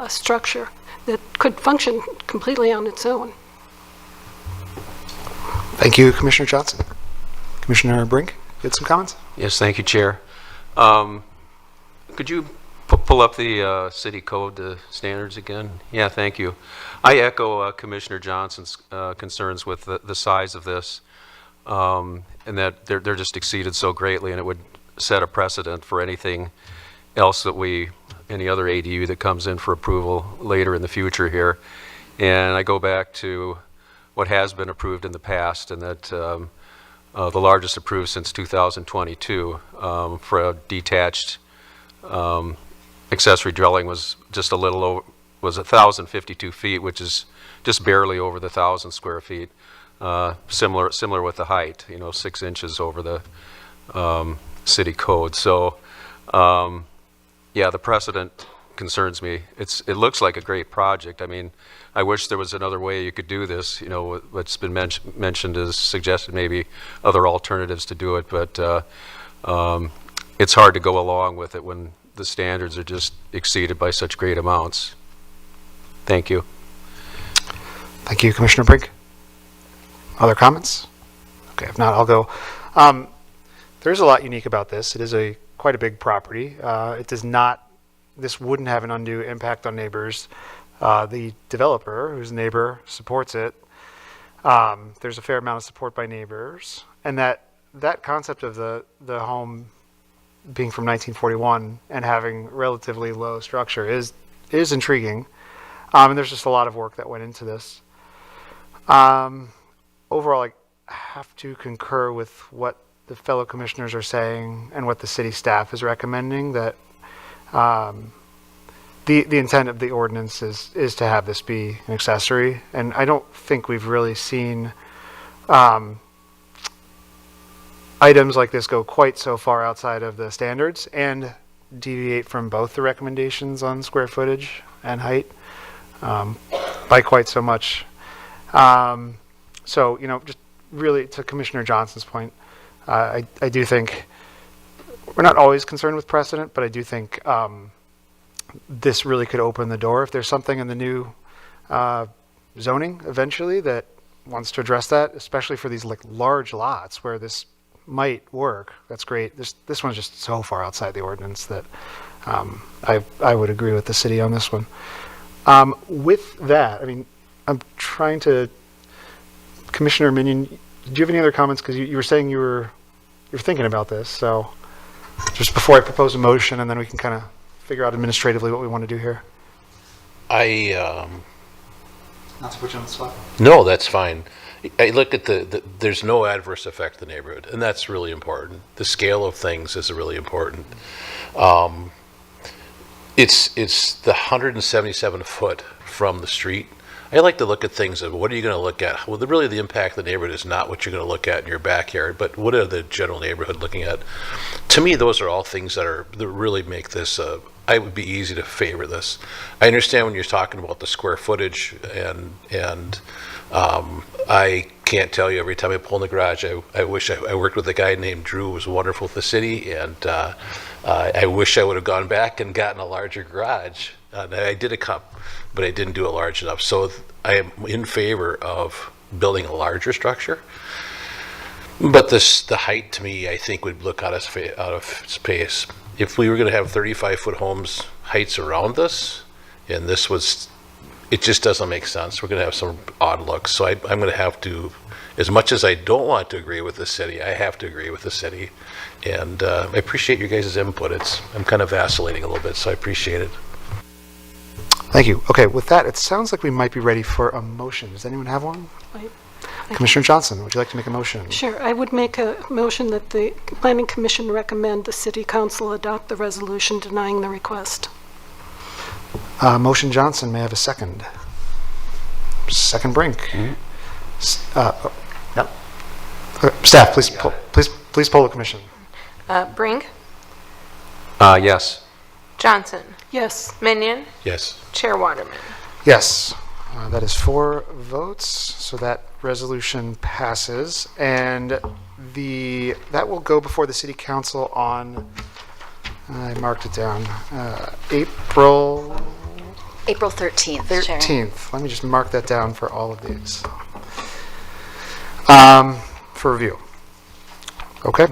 S5: structure that could function completely on its own.
S1: Thank you, Commissioner Johnson. Commissioner Brink, you had some comments?
S8: Yes, thank you, Chair. Could you pull pull up the city code standards again? Yeah, thank you. I echo Commissioner Johnson's concerns with the size of this, and that they're just exceeded so greatly, and it would set a precedent for anything else any other ADU that comes in for approval later in the future here. And I go back to what has been approved in the past, and that the largest approved since 2022 for a detached accessory dwelling was just a little over, was 1,052 feet, which is just barely over the 1,000 square feet. Similar with the height, 6 inches over the city code. So, yeah, the precedent concerns me. It looks like a great project. I mean, I wish there was another way you could do this. What's been mentioned is suggested maybe other alternatives to do it, but it's hard to go along with it when the standards are just exceeded by such great amounts. Thank you.
S1: Thank you, Commissioner Brink. Other comments? Okay, if not, I'll go. There's a lot unique about this. It is quite a big property. This wouldn't have an undue impact on neighbors. The developer, whose neighbor supports it, there's a fair amount of support by neighbors. And that concept of the home being from 1941 and having relatively low structure is intriguing. And there's just a lot of work that went into this. Overall, I have to concur with what the fellow commissioners are saying and what the city staff is recommending, that the intent of the ordinance is to have this be an accessory. And I don't think we've really seen items like this go quite so far outside of the standards and deviate from both the recommendations on square footage and height by quite so much. So, just really to Commissioner Johnson's point, I do think we're not always concerned with precedent, but I do think this really could open the door. If there's something in the new zoning eventually that wants to address that, especially for these large lots where this might work, that's great. This one's just so far outside the ordinance that I would agree with the city on this one. With that, I'm trying to, Commissioner Minion, do you have any other comments? Because you were saying you were thinking about this. So just before I propose a motion, and then we can kind of figure out administratively what we want to do here. Not to put you on the spot.
S3: No, that's fine. I look at there's no adverse effect to the neighborhood, and that's really important. The scale of things is really important. It's the 177 foot from the street. I like to look at things of what are you going to look at? Well, really the impact of the neighborhood is not what you're going to look at in your backyard, but what are the general neighborhood looking at? To me, those are all things that really make this, I would be easy to favor this. I understand when you're talking about the square footage and I can't tell you every time I pull in the garage, I wish I worked with a guy named Drew who was wonderful at the city, and I wish I would have gone back and gotten a larger garage. I did a cup, but I didn't do it large enough. So I am in favor of building a larger structure. But the height to me, I think would look out of space. If we were going to have 35-foot homes heights around this, and this was, it just doesn't make sense. We're going to have some odd looks. So I'm going to have to, as much as I don't want to agree with the city, I have to agree with the city. And I appreciate your guys' input. I'm kind of vacillating a little bit, so I appreciate it.
S1: Thank you. Okay, with that, it sounds like we might be ready for a motion. Does anyone have one? Commissioner Johnson, would you like to make a motion?
S5: Sure. I would make a motion that the Planning Commission recommend the City Council adopt the resolution denying the request.
S1: Motion Johnson, may I have a second? Second Brink. Staff, please poll the commission.
S2: Brink,
S8: Yes.
S2: Johnson,
S5: Yes.
S2: Minion,
S3: Yes.
S2: Chair Waterman.
S1: Yes, that is 4 votes, so that resolution passes, and that will go before the City Council on, I marked it down, April
S4: 13th, Chair.
S1: 13th. Let me just mark that down for all of these. For review. Okay.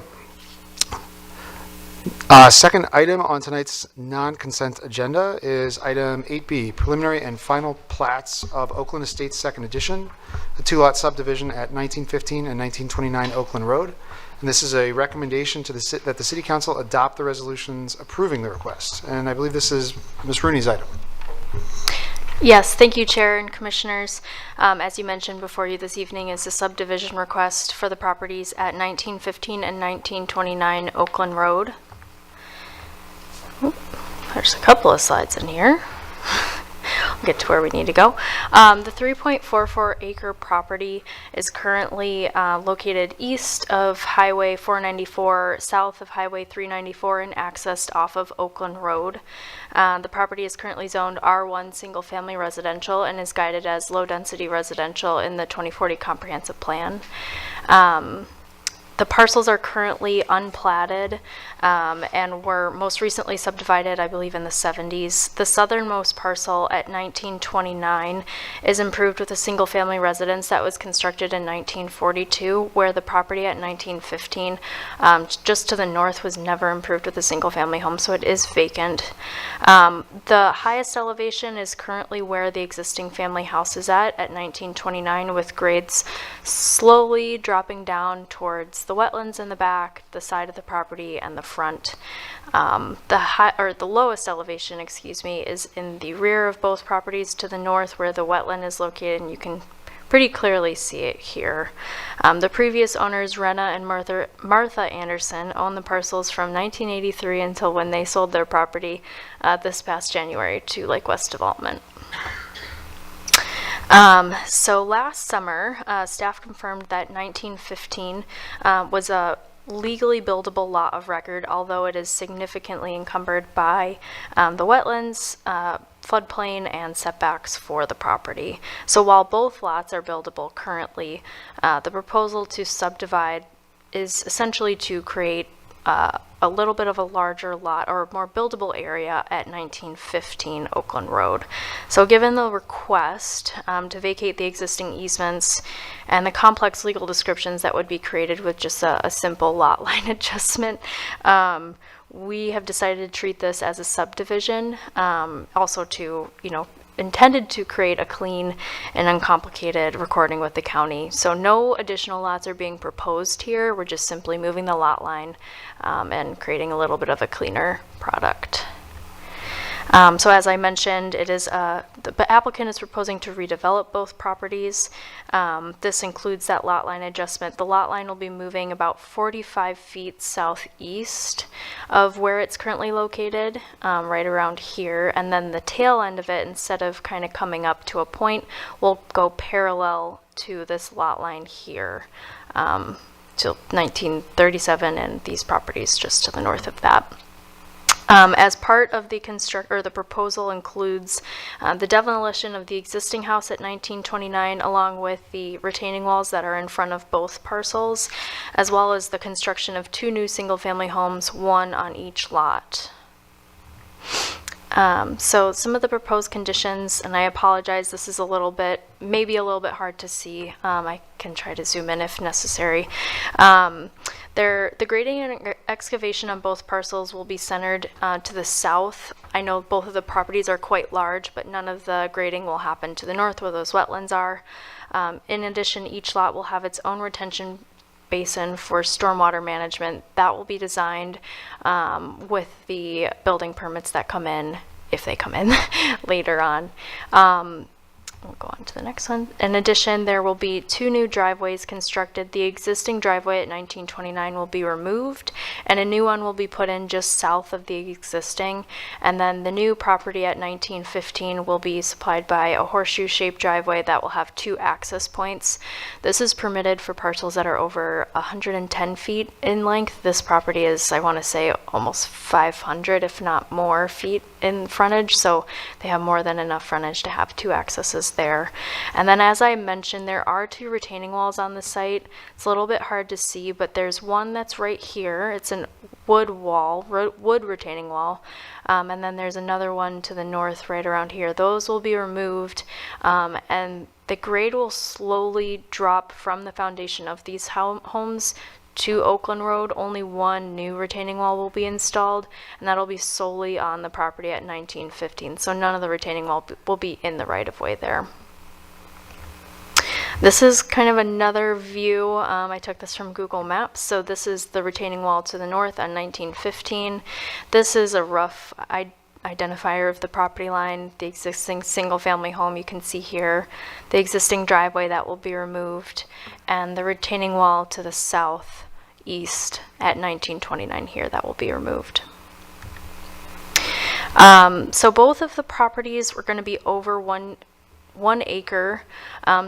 S1: Second item on tonight's non-consent agenda is item 8B, preliminary and final plats of Oakland Estates Second Edition, a two-lot subdivision at 1915 and 1929 Oakland Road. And this is a recommendation to that the City Council adopt the resolutions approving the request. And I believe this is Ms. Rooney's item.
S10: Yes, thank you, Chair and Commissioners. As you mentioned before you this evening is a subdivision request for the properties at 1915 and 1929 Oakland Road. Oop, there's a couple of slides in here. We'll get to where we need to go. The 3.44 acre property is currently located east of Highway 494, south of Highway 394, and accessed off of Oakland Road. The property is currently zoned R1 single family residential and is guided as low density residential in the 2040 comprehensive plan. The parcels are currently unplatted and were most recently subdivided, I believe, in the 70s. The southernmost parcel at 1929 is improved with a single-family residence that was constructed in 1942, where the property at 1915, just to the north, was never improved with a single-family home, so it is vacant. The highest elevation is currently where the existing family house is at 1929, with grades slowly dropping down towards the wetlands in the back, the side of the property, and the front. The lowest elevation, is in the rear of both properties to the north, where the wetland is located, and you can pretty clearly see it here. The previous owners, Rena and Martha Anderson, owned the parcels from 1983 until when they sold their property this past January to Lake West Development. So last summer, staff confirmed that 1915 was a legally buildable lot of record, although it is significantly encumbered by the wetlands, floodplain, and setbacks for the property. So while both lots are buildable currently, the proposal to subdivide is essentially to create a little bit of a larger lot or more buildable area at 1915 Oakland Road. So given the request to vacate the existing easements and the complex legal descriptions that would be created with just a simple lot line adjustment, we have decided to treat this as a subdivision, also to, intended to create a clean and uncomplicated recording with the county. So no additional lots are being proposed here. We're just simply moving the lot line and creating a little bit of a cleaner product. So as I mentioned, it is the applicant is proposing to redevelop both properties. This includes that lot line adjustment. The lot line will be moving about 45 feet southeast of where it's currently located, right around here. And then the tail end of it, instead of kind of coming up to a point, will go parallel to this lot line here, to 1937 and these properties just to the north of that. As part of the the proposal includes the demolition of the existing house at 1929, along with the retaining walls that are in front of both parcels, as well as the construction of 2 new single-family homes, 1 on each lot. So some of the proposed conditions, and I apologize, this is maybe a little bit hard to see. I can try to zoom in if necessary. The grading and excavation on both parcels will be centered to the south. I know both of the properties are quite large, but none of the grading will happen to the north where those wetlands are. In addition, each lot will have its own retention basin for stormwater management. That will be designed with the building permits that come in, if they come in later on. We'll go on to the next one. In addition, there will be 2 new driveways constructed. The existing driveway at 1929 will be removed, and a new one will be put in just south of the existing. And then the new property at 1915 will be supplied by a horseshoe-shaped driveway that will have 2 access points. This is permitted for parcels that are over 110 feet in length. This property is, I want to say, almost 500, if not more, feet in frontage, so they have more than enough frontage to have 2 accesses there. And then, as I mentioned, there are 2 retaining walls on the site. It's a little bit hard to see, but there's one that's right here. It's an wood retaining wall. And then there's another one to the north right around here. Those will be removed, and the grade will slowly drop from the foundation of these homes to Oakland Road, only one new retaining wall will be installed, and that'll be solely on the property at 1915. So none of the retaining wall will be in the right-of-way there. This is kind of another view. I took this from Google Maps. So this is the retaining wall to the north on 1915. This is a rough identifier of the property line. The existing single-family home you can see here, the existing driveway that will be removed, and the retaining wall to the southeast at 1929 here that will be removed. So both of the properties were going to be over one acre,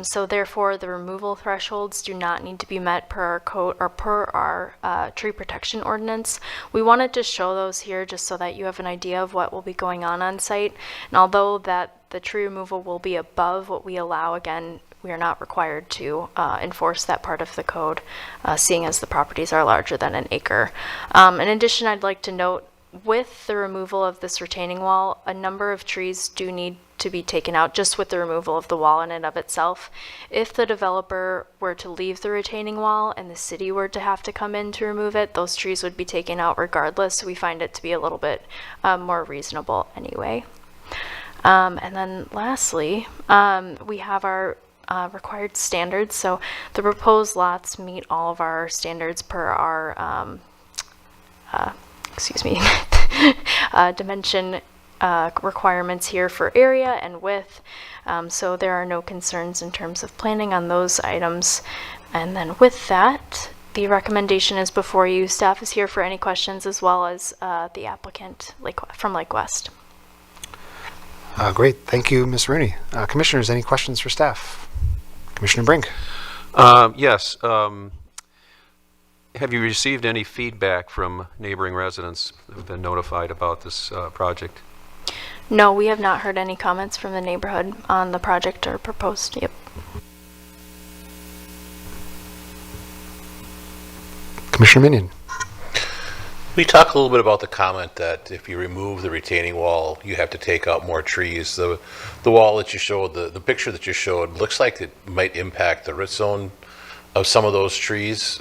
S10: so therefore the removal thresholds do not need to be met per our code or per our tree protection ordinance. We wanted to show those here just so that you have an idea of what will be going on site. And although that the tree removal will be above what we allow, again, we are not required to enforce that part of the code, seeing as the properties are larger than an acre. In addition, I'd like to note, with the removal of this retaining wall, a number of trees do need to be taken out just with the removal of the wall in and of itself. If the developer were to leave the retaining wall and the city were to have to come in to remove it, those trees would be taken out regardless. So we find it to be a little bit more reasonable anyway. And then lastly, we have our required standards. So the proposed lots meet all of our standards per our dimension requirements here for area and width. So there are no concerns in terms of planning on those items. And then with that, the recommendation is before you. Staff is here for any questions, as well as the applicant from Lake West.
S1: Great. Thank you, Ms. Rooney. Commissioners, any questions for staff? Commissioner Brink.
S8: Yes. Have you received any feedback from neighboring residents who have been notified about this project?
S10: No, we have not heard any comments from the neighborhood on the project or proposed. Yep.
S1: Commissioner Minion.
S3: We talk a little bit about the comment that if you remove the retaining wall, you have to take out more trees. The wall that you showed, the picture that you showed, looks like it might impact the root zone of some of those trees.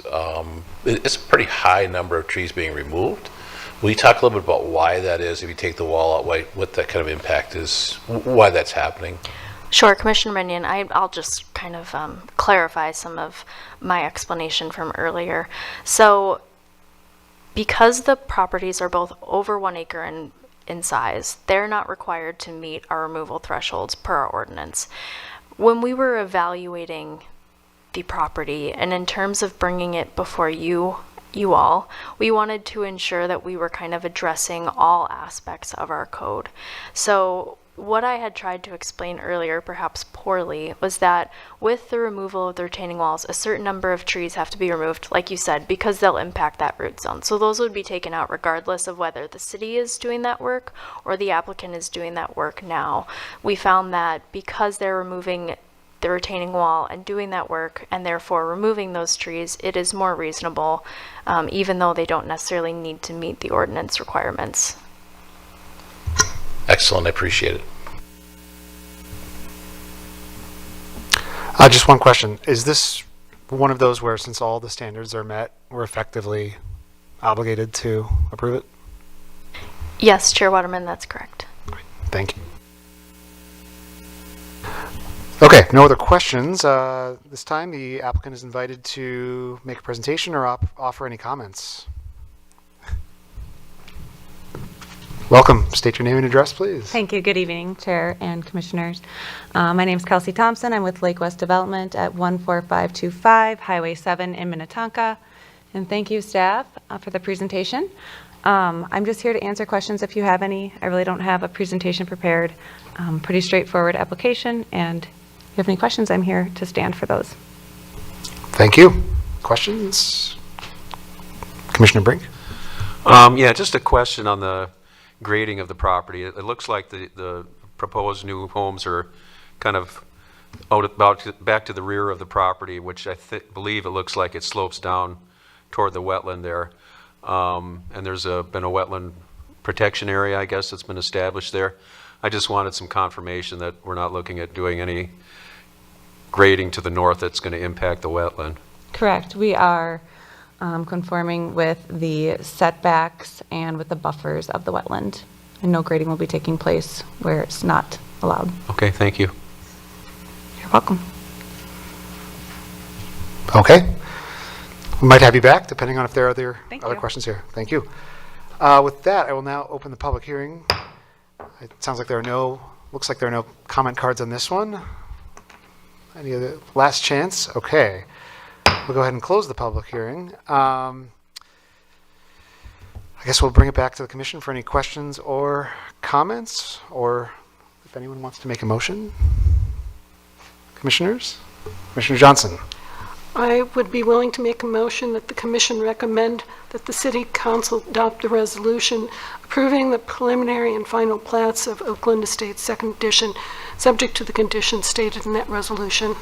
S3: It's a pretty high number of trees being removed. Will you talk a little bit about why that is, if you take the wall out, what that kind of impact is, why that's happening?
S10: Sure, Commissioner Minion, I'll just kind of clarify some of my explanation from earlier. So because the properties are both over 1 acre in size, they're not required to meet our removal thresholds per our ordinance. When we were evaluating the property, and in terms of bringing it before you all, we wanted to ensure that we were kind of addressing all aspects of our code. So what I had tried to explain earlier, perhaps poorly, was that with the removal of the retaining walls, a certain number of trees have to be removed, like you said, because they'll impact that root zone. So those would be taken out regardless of whether the city is doing that work or the applicant is doing that work now. We found that because they're removing the retaining wall and doing that work, and therefore removing those trees, it is more reasonable, even though they don't necessarily need to meet the ordinance requirements.
S3: Excellent, I appreciate it.
S1: Just one question. Is this one of those where, since all the standards are met, we're effectively obligated to approve it?
S10: Yes, Chair Waterman, that's correct.
S1: Great. Thank you. Okay, no other questions. This time, the applicant is invited to make a presentation or offer any comments. Welcome. State your name and address, please.
S11: Thank you. Good evening, Chair and Commissioners. My name is Kelsey Thompson. I'm with Lake West Development at 14525 Highway 7 in Minnetonka. And thank you, staff, for the presentation. I'm just here to answer questions if you have any. I really don't have a presentation prepared. Pretty straightforward application, and if you have any questions, I'm here to stand for those.
S1: Thank you. Questions? Commissioner Brink?
S8: Yeah, just a question on the grading of the property. It looks like the proposed new homes are kind of back to the rear of the property, which I believe it looks like it slopes down toward the wetland there. And there's been a wetland protection area, I guess, that's been established there. I just wanted some confirmation that we're not looking at doing any grading to the north that's going to impact the wetland.
S11: Correct. We are conforming with the setbacks and with the buffers of the wetland. And no grading will be taking place where it's not allowed.
S8: Okay, thank you.
S11: You're welcome.
S1: Okay. We might have you back, depending on if there are other
S11: Thank
S1: other
S11: you.
S1: questions here. Thank you. With that, I will now open the public hearing. It sounds like looks like there are no comment cards on this one. Any other, last chance? Okay. We'll go ahead and close the public hearing. I guess we'll bring it back to the commission for any questions or comments, or if anyone wants to make a motion. Commissioners? Commissioner Johnson?
S5: I would be willing to make a motion that the commission recommend that the city council adopt a resolution approving the preliminary and final plats of Oakland Estates Second Edition, subject to the conditions stated in that resolution.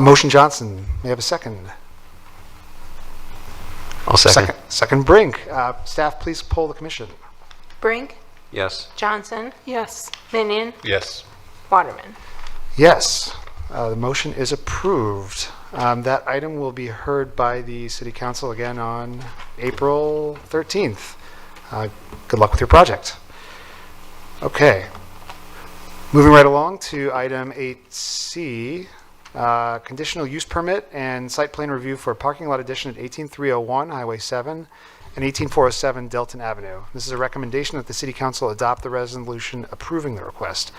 S1: Motion Johnson. May I have a second?
S8: I'll second.
S1: Second Brink. Staff, please poll the commission.
S2: Brink,
S8: Yes.
S2: Johnson,
S5: Yes.
S2: Minion,
S3: Yes.
S2: Waterman.
S1: Yes. The motion is approved. That item will be heard by the City Council again on April 13th. Good luck with your project. Okay. Moving right along to item 8C, conditional use permit and site plan review for parking lot addition at 18301 Highway 7 and 18407 Delton Avenue. This is a recommendation that the City Council adopt the resolution approving the request.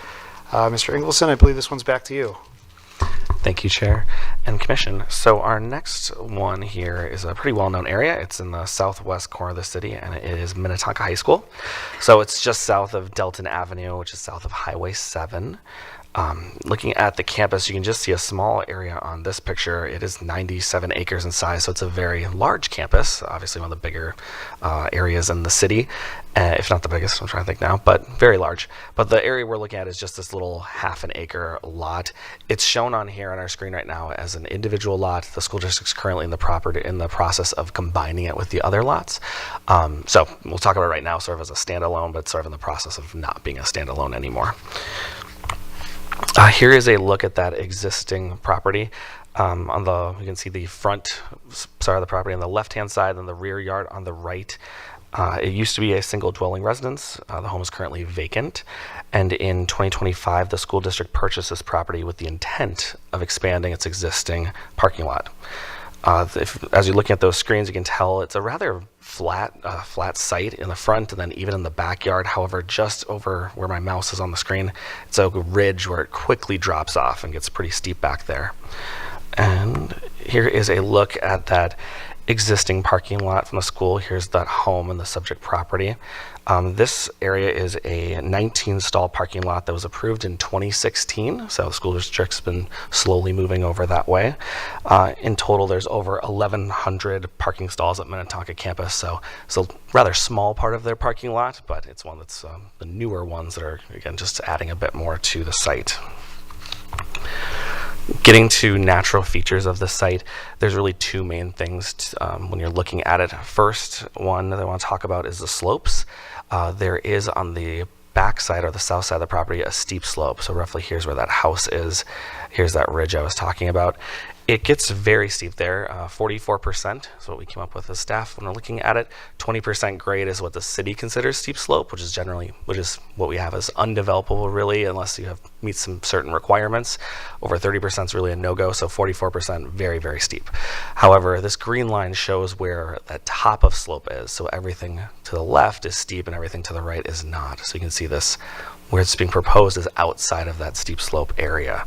S1: Mr. Ingleson, I believe this one's back to you.
S6: Thank you, Chair and Commission. So our next one here is a pretty well-known area. It's in the southwest corner of the city, and it is Minnetonka High School. So it's just south of Delton Avenue, which is south of Highway 7. Looking at the campus, you can just see a small area on this picture. It is 97 acres in size, so it's a very large campus, obviously one of the bigger areas in the city, if not the biggest, I'm trying to think now, but very large. But the area we're looking at is just this little half an acre lot. It's shown on here on our screen right now as an individual lot. The school district's currently in the process of combining it with the other lots. So we'll talk about it right now sort of as a standalone, but sort of in the process of not being a standalone anymore. Here is a look at that existing property. You can see the front side of the property on the left-hand side and the rear yard on the right. It used to be a single dwelling residence. The home is currently vacant. And in 2025, the school district purchased this property with the intent of expanding its existing parking lot. As you're looking at those screens, you can tell it's a rather flat site in the front and then even in the backyard. However, just over where my mouse is on the screen, it's a ridge where it quickly drops off and gets pretty steep back there. And here is a look at that existing parking lot from the school. Here's that home and the subject property. This area is a 19-stall parking lot that was approved in 2016, so the school district's been slowly moving over that way. In total, there's over 1,100 parking stalls at Minnetonka campus, so it's a rather small part of their parking lot, but it's one that's the newer ones that are, again, just adding a bit more to the site. Getting to natural features of the site, there's really two main things when you're looking at it. First one that I want to talk about is the slopes. There is on the back side or the south side of the property a steep slope. So roughly here's where that house is. Here's that ridge I was talking about. It gets very steep there. 44% is what we came up with as staff when we're looking at it. 20% grade is what the city considers steep slope, which is what we have as undevelopable really, unless you meet some certain requirements. Over 30% is really a no-go, so 44% very, very steep. However, this green line shows where that top of slope is, so everything to the left is steep and everything to the right is not. So you can see this, where it's being proposed is outside of that steep slope area.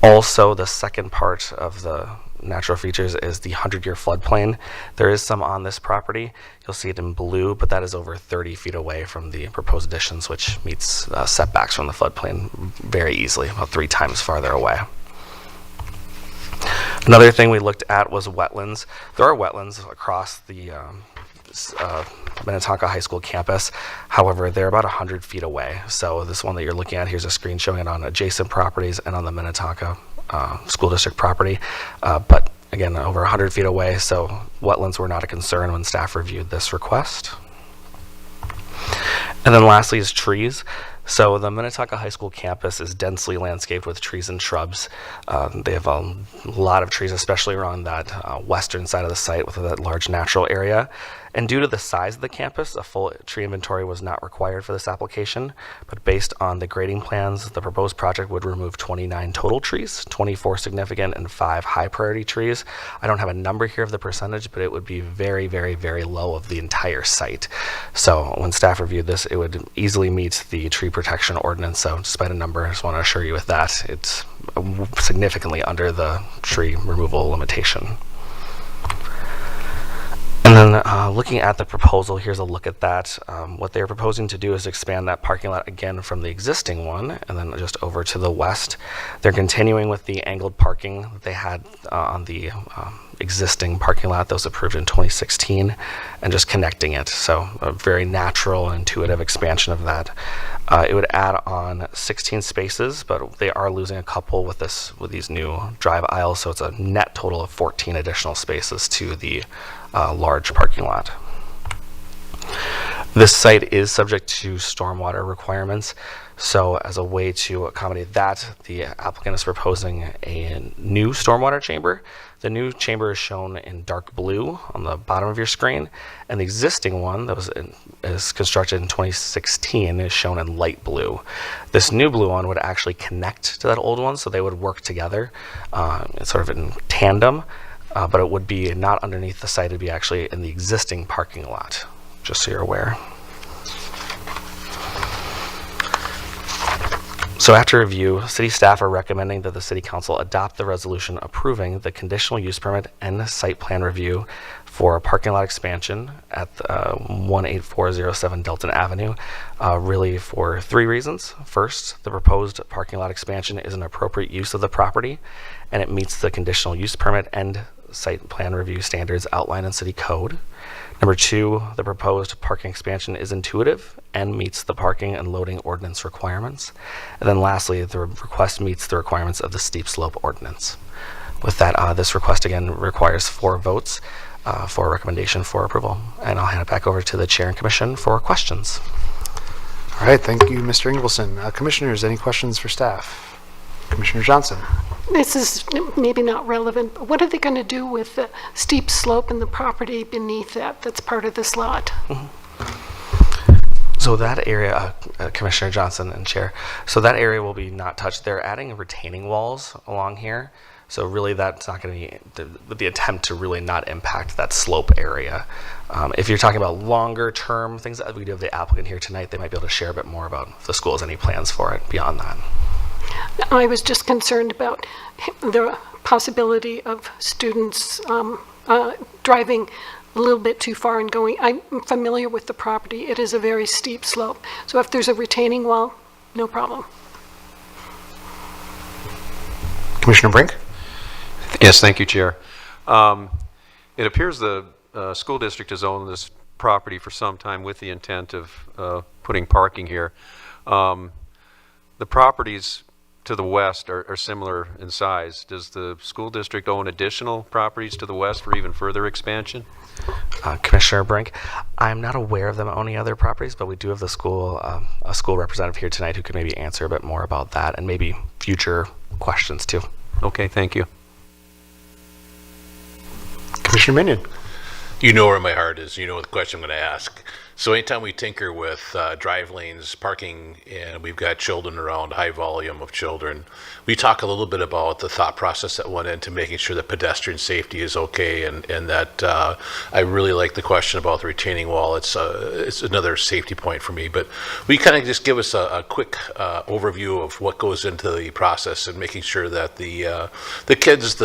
S6: Also, the second part of the natural features is the 100-year floodplain. There is some on this property. You'll see it in blue, but that is over 30 feet away from the proposed additions, which meets setbacks from the floodplain very easily, about 3 times farther away. Another thing we looked at was wetlands. There are wetlands across the Minnetonka High School campus. However, they're about 100 feet away. So this one that you're looking at, here's a screen showing it on adjacent properties and on the Minnetonka School District property. But again, over 100 feet away, so wetlands were not a concern when staff reviewed this request. And then lastly is trees. So the Minnetonka High School campus is densely landscaped with trees and shrubs. They have a lot of trees, especially around that western side of the site with that large natural area. And due to the size of the campus, a full tree inventory was not required for this application. But based on the grading plans, the proposed project would remove 29 total trees, 24 significant and 5 high priority trees. I don't have a number here of the percentage, but it would be very, very, very low of the entire site. So when staff reviewed this, it would easily meet the tree protection ordinance. So despite a number, I just want to assure you with that, it's significantly under the tree removal limitation. And then looking at the proposal, here's a look at that. What they're proposing to do is expand that parking lot again from the existing one and then just over to the west. They're continuing with the angled parking that they had on the existing parking lot that was approved in 2016 and just connecting it. So a very natural and intuitive expansion of that. It would add on 16 spaces, but they are losing a couple with these new drive aisles, so it's a net total of 14 additional spaces to the large parking lot. This site is subject to stormwater requirements, so as a way to accommodate that, the applicant is proposing a new stormwater chamber. The new chamber is shown in dark blue on the bottom of your screen, and the existing one that is constructed in 2016 is shown in light blue. This new blue one would actually connect to that old one, so they would work together, sort of in tandem, but it would be not underneath the site, it would be actually in the existing parking lot, just so you're aware. So after review, city staff are recommending that the city council adopt the resolution approving the conditional use permit and site plan review for a parking lot expansion at 18407 Delton Avenue, really for 3 reasons. First, the proposed parking lot expansion is an appropriate use of the property, and it meets the conditional use permit and site plan review standards outlined in city code. Number 2, the proposed parking expansion is intuitive and meets the parking and loading ordinance requirements. And then lastly, the request meets the requirements of the steep slope ordinance. With that, this request again requires 4 votes for a recommendation for approval. And I'll hand it back over to the chair and commission for questions.
S1: All right, thank you, Mr. Ingvelson. Commissioners, any questions for staff? Commissioner Johnson.
S5: This is maybe not relevant, but what are they going to do with the steep slope and the property beneath that that's part of this lot?
S6: So that area, Commissioner Johnson and Chair, so that area will be not touched. They're adding retaining walls along here. So really that's not going to be the attempt to really not impact that slope area. If you're talking about longer term things, that we do have the applicant here tonight, they might be able to share a bit more about if the school has any plans for it beyond that.
S5: I was just concerned about the possibility of students driving a little bit too far and going. I'm familiar with the property. It is a very steep slope. So if there's a retaining wall, no problem.
S1: Commissioner Brink?
S8: Yes, thank you, Chair. It appears the school district has owned this property for some time with the intent of putting parking here. The properties to the west are similar in size. Does the school district own additional properties to the west for even further expansion?
S6: Commissioner Brink, I'm not aware of them owning other properties, but we do have the school, a school representative here tonight who could maybe answer a bit more about that and maybe future questions too.
S8: Okay, thank you.
S1: Commissioner Minion.
S3: You know where my heart is. You know what the question I'm going to ask. So anytime we tinker with drive lanes, parking, and we've got children around, high volume of children, we talk a little bit about the thought process that went into making sure that pedestrian safety is okay, and that I really like the question about the retaining wall. It's another safety point for me. But will you kind of just give us a quick overview of what goes into the process and making sure that the kids,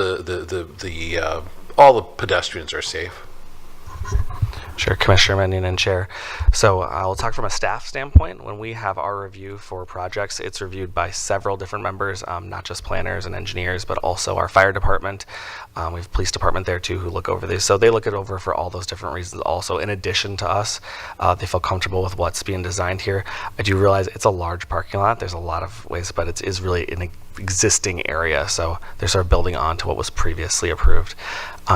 S3: all the pedestrians are safe?
S6: Sure, Commissioner Minion and Chair. So I'll talk from a staff standpoint. When we have our review for projects, it's reviewed by several different members, not just planners and engineers, but also our fire department. We have police department there too who look over these. So they look it over for all those different reasons also. In addition to us, they feel comfortable with what's being designed here. I do realize it's a large parking lot. There's a lot of ways, but it is really an existing area. So they're sort of building on to what was previously approved.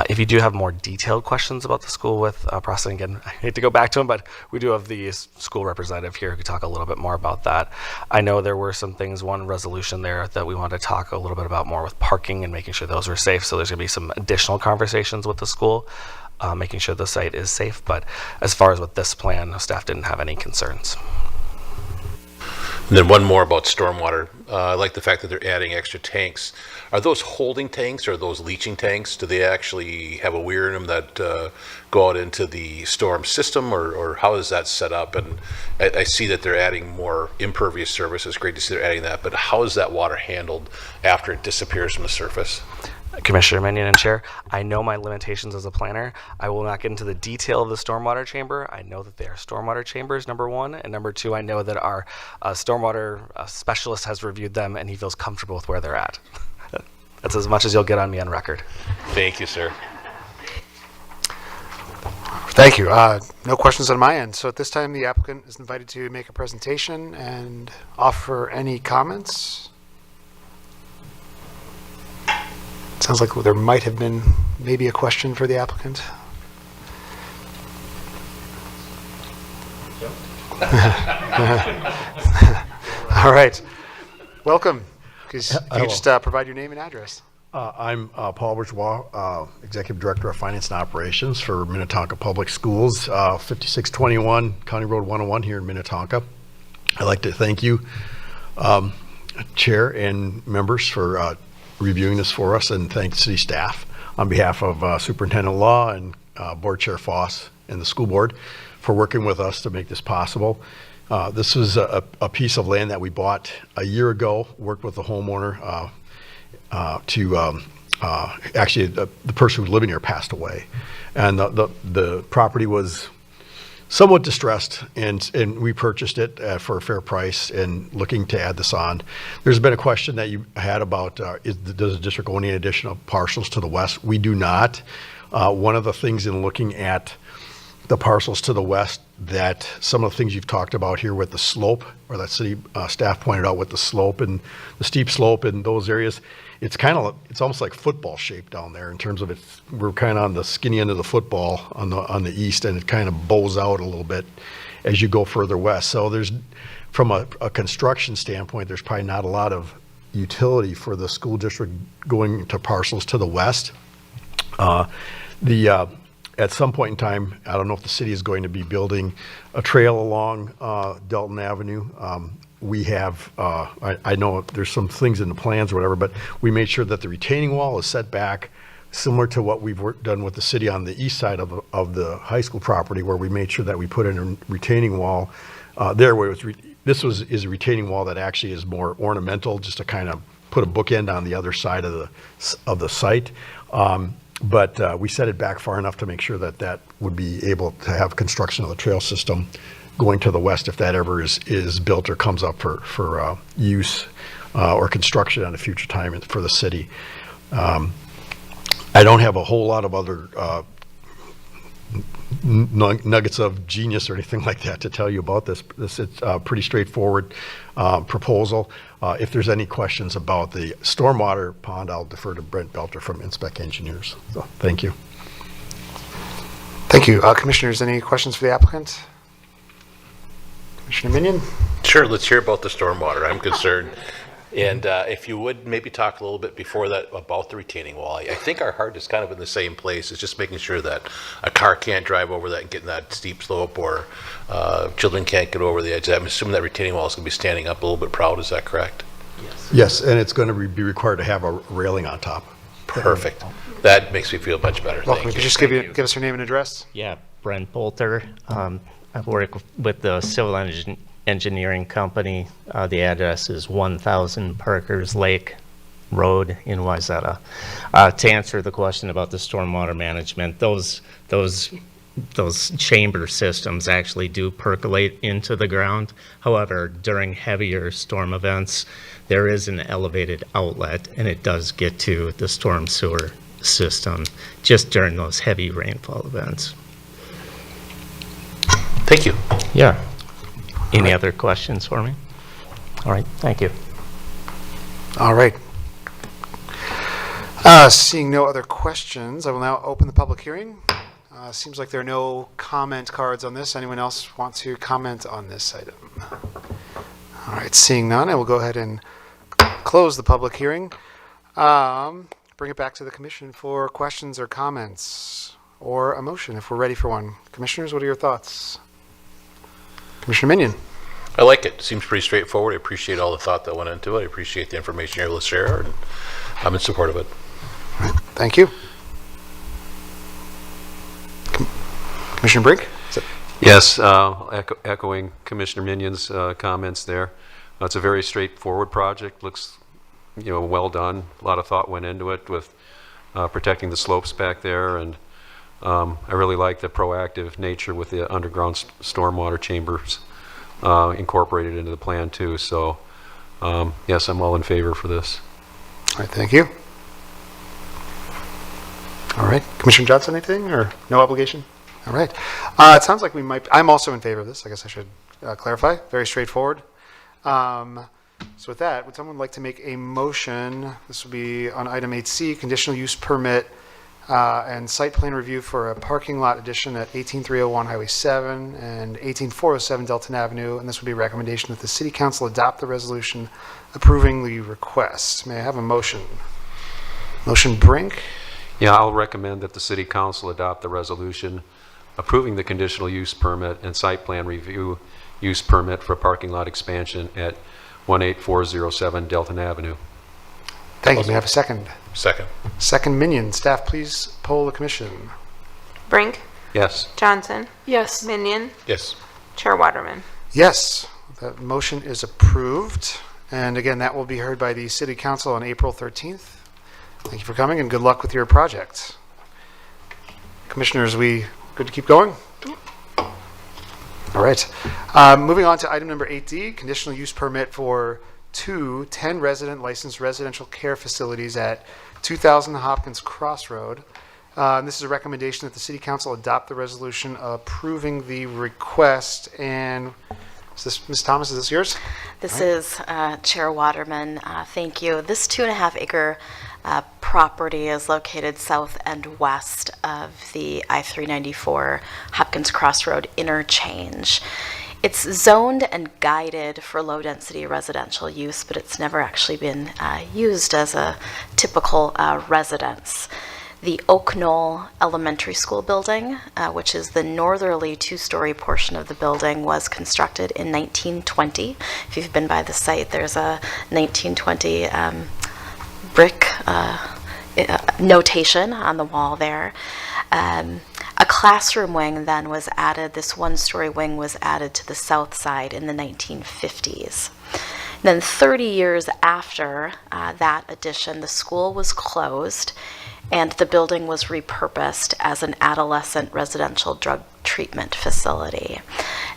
S6: If you do have more detailed questions about the school with processing and again, I hate to go back to him, but we do have the school representative here who could talk a little bit more about that. I know there were some things, one resolution there that we wanted to talk a little bit about more with parking and making sure those were safe. So there's going to be some additional conversations with the school, making sure the site is safe. But as far as with this plan, staff didn't have any concerns.
S3: And then one more about stormwater. I like the fact that they're adding extra tanks. Are those holding tanks or are those leaching tanks? Do they actually have a weir in them that go out into the storm system, or how is that set up? And I see that they're adding more impervious surface. Great to see they're adding that, but how is that water handled after it disappears from the surface?
S6: Commissioner Minion and Chair, I know my limitations as a planner. I will not get into the detail of the stormwater chamber. I know that they are stormwater chambers, number one. And number two, I know that our stormwater specialist has reviewed them and he feels comfortable with where they're at. That's as much as you'll get on me on record.
S3: Thank you, sir.
S1: Thank you. No questions on my end. So at this time, the applicant is invited to make a presentation and offer any comments. Sounds like there might have been maybe a question for the applicant. All right. Welcome. Could you just provide your name and address?
S12: I'm Paul Bourgeois, Executive Director of Finance and Operations for Minnetonka Public Schools, 5621 County Road 101 here in Minnetonka. I'd like to thank you, Chair and members, for reviewing this for us, and thank city staff on behalf of Superintendent Law and Board Chair Foss and the school board for working with us to make this possible. This is a piece of land that we bought a year ago, worked with the homeowner actually the person who was living here passed away, and the property was somewhat distressed, and we purchased it for a fair price and looking to add this on. There's been a question that you had about does the district own any additional parcels to the west? We do not. One of the things in looking at the parcels to the west, that some of the things you've talked about here with the slope, or that city staff pointed out with the slope and the steep slope in those areas, it's almost like football shape down there in terms of we're kind of on the skinny end of the football on the east, and it kind of bows out a little bit as you go further west. So there's, from a construction standpoint, there's probably not a lot of utility for the school district going to parcels to the west. At some point in time, I don't know if the city is going to be building a trail along Delton Avenue. We have, I know there's some things in the plans or whatever, but we made sure that the retaining wall is set back similar to what we've done with the city on the east side of the high school property, where we made sure that we put in a retaining wall there where it was is a retaining wall that actually is more ornamental, just to kind of put a bookend on the other side of the site. But we set it back far enough to make sure that would be able to have construction of the trail system going to the west if that ever is built or comes up for use or construction at a future time for the city. I don't have a whole lot of other nuggets of genius or anything like that to tell you about this. It's a pretty straightforward proposal. If there's any questions about the stormwater pond, I'll defer to Brent Belter from Inspec Engineers. So, thank you.
S1: Thank you. Commissioners, any questions for the applicant? Commissioner Minion?
S3: Sure, let's hear about the stormwater. I'm concerned. And if you would maybe talk a little bit before that about the retaining wall. I think our heart is kind of in the same place. It's just making sure that a car can't drive over that and get in that steep slope, or children can't get over the edge. I'm assuming that retaining wall is going to be standing up a little bit proud. Is that correct?
S12: Yes, and it's going to be required to have a railing on top.
S3: Perfect. That makes me feel much better.
S1: Welcome.
S3: Thank
S1: Could
S3: you.
S1: you just give us your name and address?
S13: Yeah, Brent Bolter. I work with the civil engineering company. The address is 1000 Parkers Lake Road in Wayzata. To answer the question about the stormwater management, those chamber systems actually do percolate into the ground. However, during heavier storm events, there is an elevated outlet, and it does get to the storm sewer system just during those heavy rainfall events.
S3: Thank you.
S13: Yeah. Any other questions for me? All right, thank you.
S1: All right. Seeing no other questions, I will now open the public hearing. Seems like there are no comment cards on this. Anyone else want to comment on this item? All right, seeing none, I will go ahead and close the public hearing. Bring it back to the commission for questions or comments or a motion if we're ready for one. Commissioners, what are your thoughts? Commissioner Minion.
S3: I like it. Seems pretty straightforward. I appreciate all the thought that went into it. I appreciate the information you're able to share, and I'm in support of it.
S1: Thank you. Commissioner Brink?
S8: Yes, echoing Commissioner Minion's comments there. It's a very straightforward project. Looks, well done. A lot of thought went into it with protecting the slopes back there, and I really like the proactive nature with the underground stormwater chambers incorporated into the plan too. So, yes, I'm all in favor for this.
S1: All right, thank you. All right, Commissioner Johnson, anything or no obligation? All right. It sounds like I'm also in favor of this. I guess I should clarify. Very straightforward. So with that, would someone like to make a motion? This will be on item 8C, conditional use permit and site plan review for a parking lot addition at 18301 Highway 7 and 18407 Delton Avenue. And this would be a recommendation that the City Council adopt the resolution approving the request. May I have a motion? Motion Brink?
S8: Yeah, I'll recommend that the City Council adopt the resolution approving the conditional use permit and site plan review use permit for parking lot expansion at 18407 Delton Avenue.
S1: Thank you. May I have a second?
S3: Second.
S1: Second Minion. Staff, please poll the commission.
S2: Brink,
S8: Yes.
S2: Johnson,
S5: Yes.
S2: Minion,
S3: Yes.
S2: Chair Waterman.
S1: Yes, that motion is approved. And again, that will be heard by the City Council on April 13th. Thank you for coming and good luck with your project. Commissioners, we good to keep going? All right. Moving on to item number 8D, conditional use permit for 2 10-resident licensed residential care facilities at 2000 Hopkins Crossroad. And this is a recommendation that the City Council adopt the resolution approving the request. And is this, Ms. Thomas, is this yours?
S4: This is Chair Waterman. Thank you. This 2.5-acre property is located south and west of the I-394 Hopkins Crossroad interchange. It's zoned and guided for low-density residential use, but it's never actually been used as a typical residence. The Oak Knoll Elementary School building, which is the northerly 2-story portion of the building, was constructed in 1920. If you've been by the site, there's a 1920 brick notation on the wall there. A classroom wing then was added. This 1-story wing was added to the south side in the 1950s. Then 30 years after that addition, the school was closed and the building was repurposed as an adolescent residential drug treatment facility.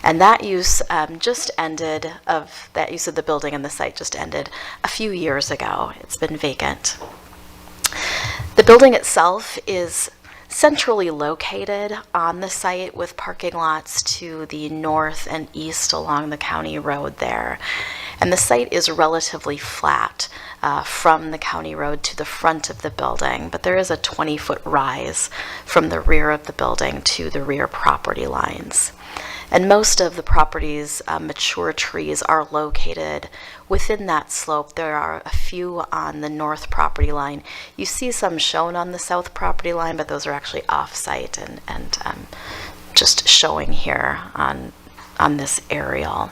S4: And that use just ended, that use of the building and the site just ended a few years ago. It's been vacant. The building itself is centrally located on the site with parking lots to the north and east along the county road there. And the site is relatively flat from the county road to the front of the building, but there is a 20-foot rise from the rear of the building to the rear property lines. And most of the property's mature trees are located within that slope. There are a few on the north property line. You see some shown on the south property line, but those are actually off-site and just showing here on this aerial.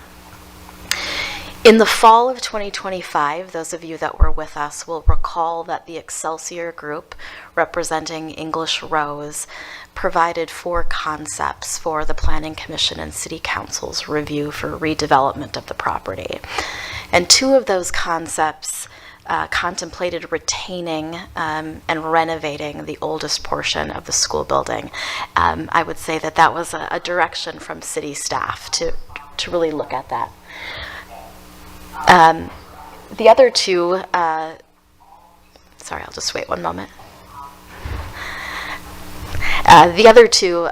S4: In the fall of 2025, those of you that were with us will recall that the Excelsior Group, representing English Rose, provided 4 concepts for the Planning Commission and City Council's review for redevelopment of the property. And 2 of those concepts contemplated retaining and renovating the oldest portion of the school building. I would say that that was a direction from city staff to really look at that. The other 2, sorry, I'll just wait one moment. The other 2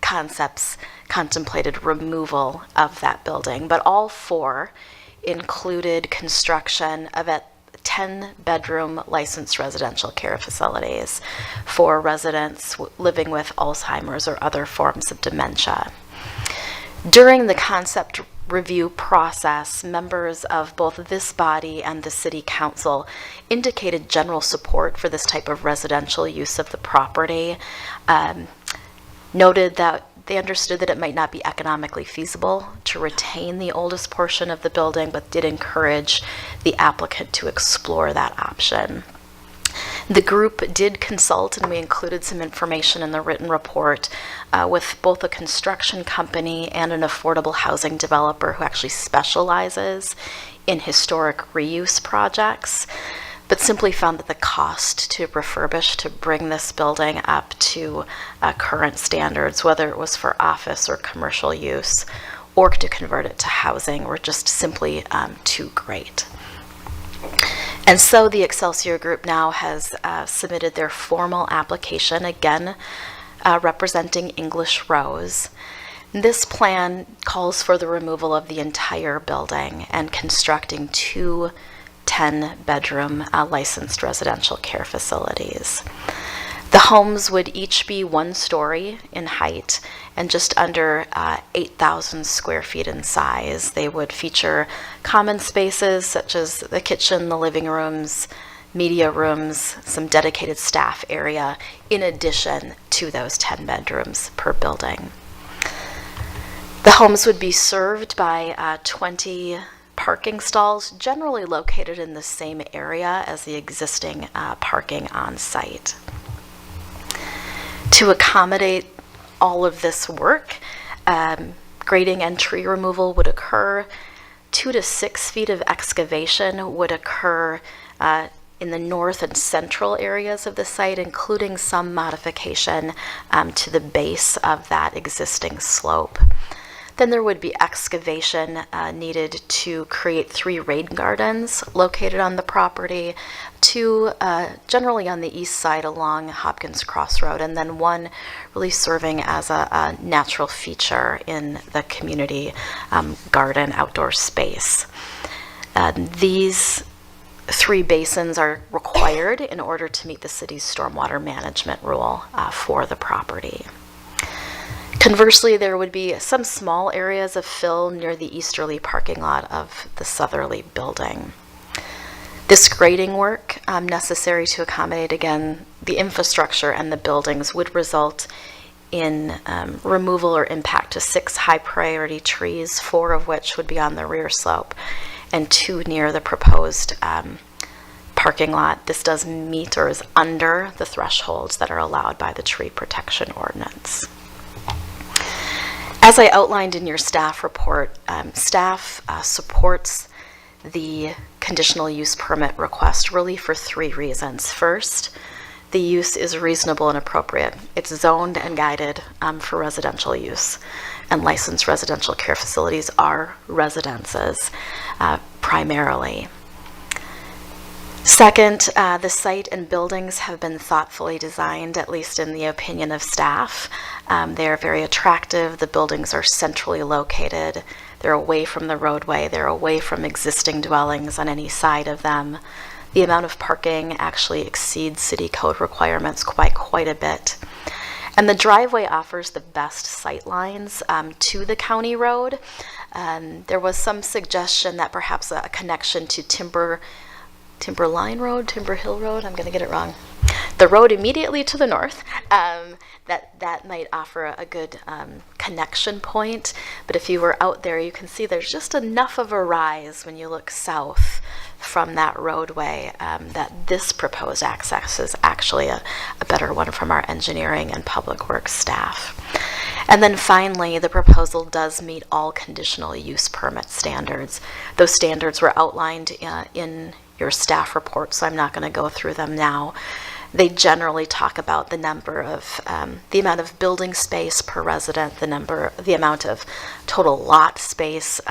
S4: concepts contemplated removal of that building, but all 4 included construction of at 10-bedroom licensed residential care facilities for residents living with Alzheimer's or other forms of dementia. During the concept review process, members of both this body and the City Council indicated general support for this type of residential use of the property, noted that they understood that it might not be economically feasible to retain the oldest portion of the building, but did encourage the applicant to explore that option. The group did consult, and we included some information in the written report, with both a construction company and an affordable housing developer who actually specializes in historic reuse projects, but simply found that the cost to refurbish, to bring this building up to current standards, whether it was for office or commercial use, or to convert it to housing, were just simply too great. And so the Excelsior Group now has submitted their formal application, again representing English Rose. This plan calls for the removal of the entire building and constructing 2 10-bedroom licensed residential care facilities. The homes would each be 1 story in height and just under 8,000 square feet in size. They would feature common spaces such as the kitchen, the living rooms, media rooms, some dedicated staff area, in addition to those 10 bedrooms per building. The homes would be served by 20 parking stalls, generally located in the same area as the existing parking on site. To accommodate all of this work, grading and tree removal would occur. 2 to 6 feet of excavation would occur in the north and central areas of the site, including some modification to the base of that existing slope. Then there would be excavation needed to create 3 rain gardens located on the property, 2 generally on the east side along Hopkins Crossroad, and then 1 really serving as a natural feature in the community garden outdoor space. These 3 basins are required in order to meet the city's stormwater management rule for the property. Conversely, there would be some small areas of fill near the easterly parking lot of the southerly building. This grading work necessary to accommodate, again, the infrastructure and the buildings would result in removal or impact to 6 high-priority trees, 4 of which would be on the rear slope, and 2 near the proposed parking lot. This does meet or is under the thresholds that are allowed by the tree protection ordinance. As I outlined in your staff report, staff supports the conditional use permit request really for 3 reasons. First, the use is reasonable and appropriate. It's zoned and guided for residential use, and licensed residential care facilities are residences primarily. Second, the site and buildings have been thoughtfully designed, at least in the opinion of staff. They are very attractive. The buildings are centrally located. They're away from the roadway. They're away from existing dwellings on any side of them. The amount of parking actually exceeds city code requirements quite a bit. And the driveway offers the best sight lines to the county road. There was some suggestion that perhaps a connection to Timber Hill Road, I'm going to get it wrong. The road immediately to the north, that might offer a good connection point. But if you were out there, you can see there's just enough of a rise when you look south from that roadway that this proposed access is actually a better one from our engineering and public works staff. And then finally, the proposal does meet all conditional use permit standards. Those standards were outlined in your staff report, so I'm not going to go through them now. They generally talk about the number of, the amount of building space per resident, the amount of total lot space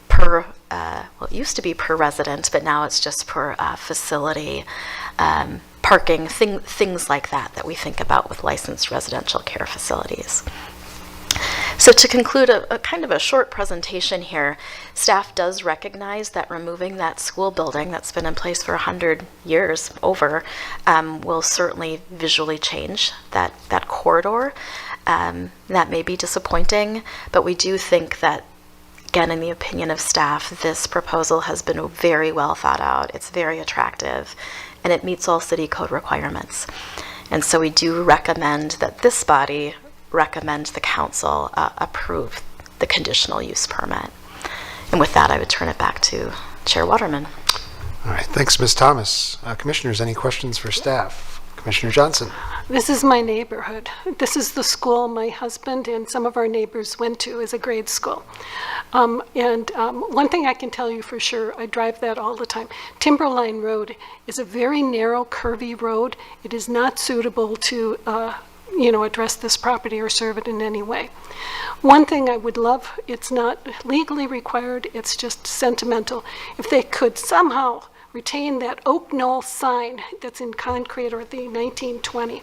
S4: per, well, it used to be per resident, but now it's just per facility, parking, things like that we think about with licensed residential care facilities. So So to conclude a kind of a short presentation here, staff does recognize that removing that school building that's been in place for 100 years over will certainly visually change that corridor. That may be disappointing, but we do think that, again, in the opinion of staff, this proposal has been very well thought out. It's very attractive, and it meets all city code requirements. And so we do recommend that this body recommend the council approve the conditional use permit. And with that, I would turn it back to Chair Waterman.
S1: All right, thanks, Ms. Thomas. Commissioners, any questions for staff? Commissioner Johnson.
S5: This is my neighborhood. This is the school my husband and some of our neighbors went to as a grade school. One thing I can tell you for sure, I drive that all the time. Timberline Road is a very narrow, curvy road. It is not suitable to address this property or serve it in any way. One thing I would love, it's not legally required, it's just sentimental. If they could somehow retain that Oak Knoll sign that's in concrete or the 1920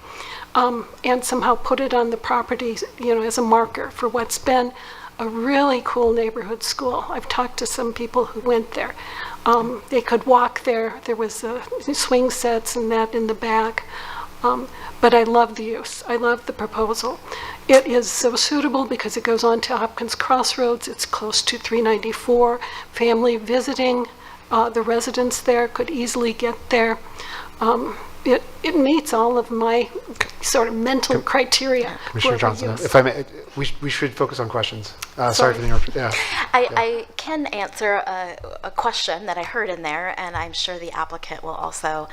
S5: and somehow put it on the property, as a marker for what's been a really cool neighborhood school. I've talked to some people who went there. They could walk there. There was swing sets and that in the back. But I love the use. I love the proposal. It is so suitable because it goes on to Hopkins Crossroads. It's close to 394. Family visiting, the residents there could easily get there. It meets all of my sort of mental criteria.
S1: Commissioner
S5: for
S1: Johnson,
S5: use.
S1: if I may, we should focus on questions. Sorry for the interruption. Yeah.
S4: I can answer a question that I heard in there, and I'm sure the applicant will also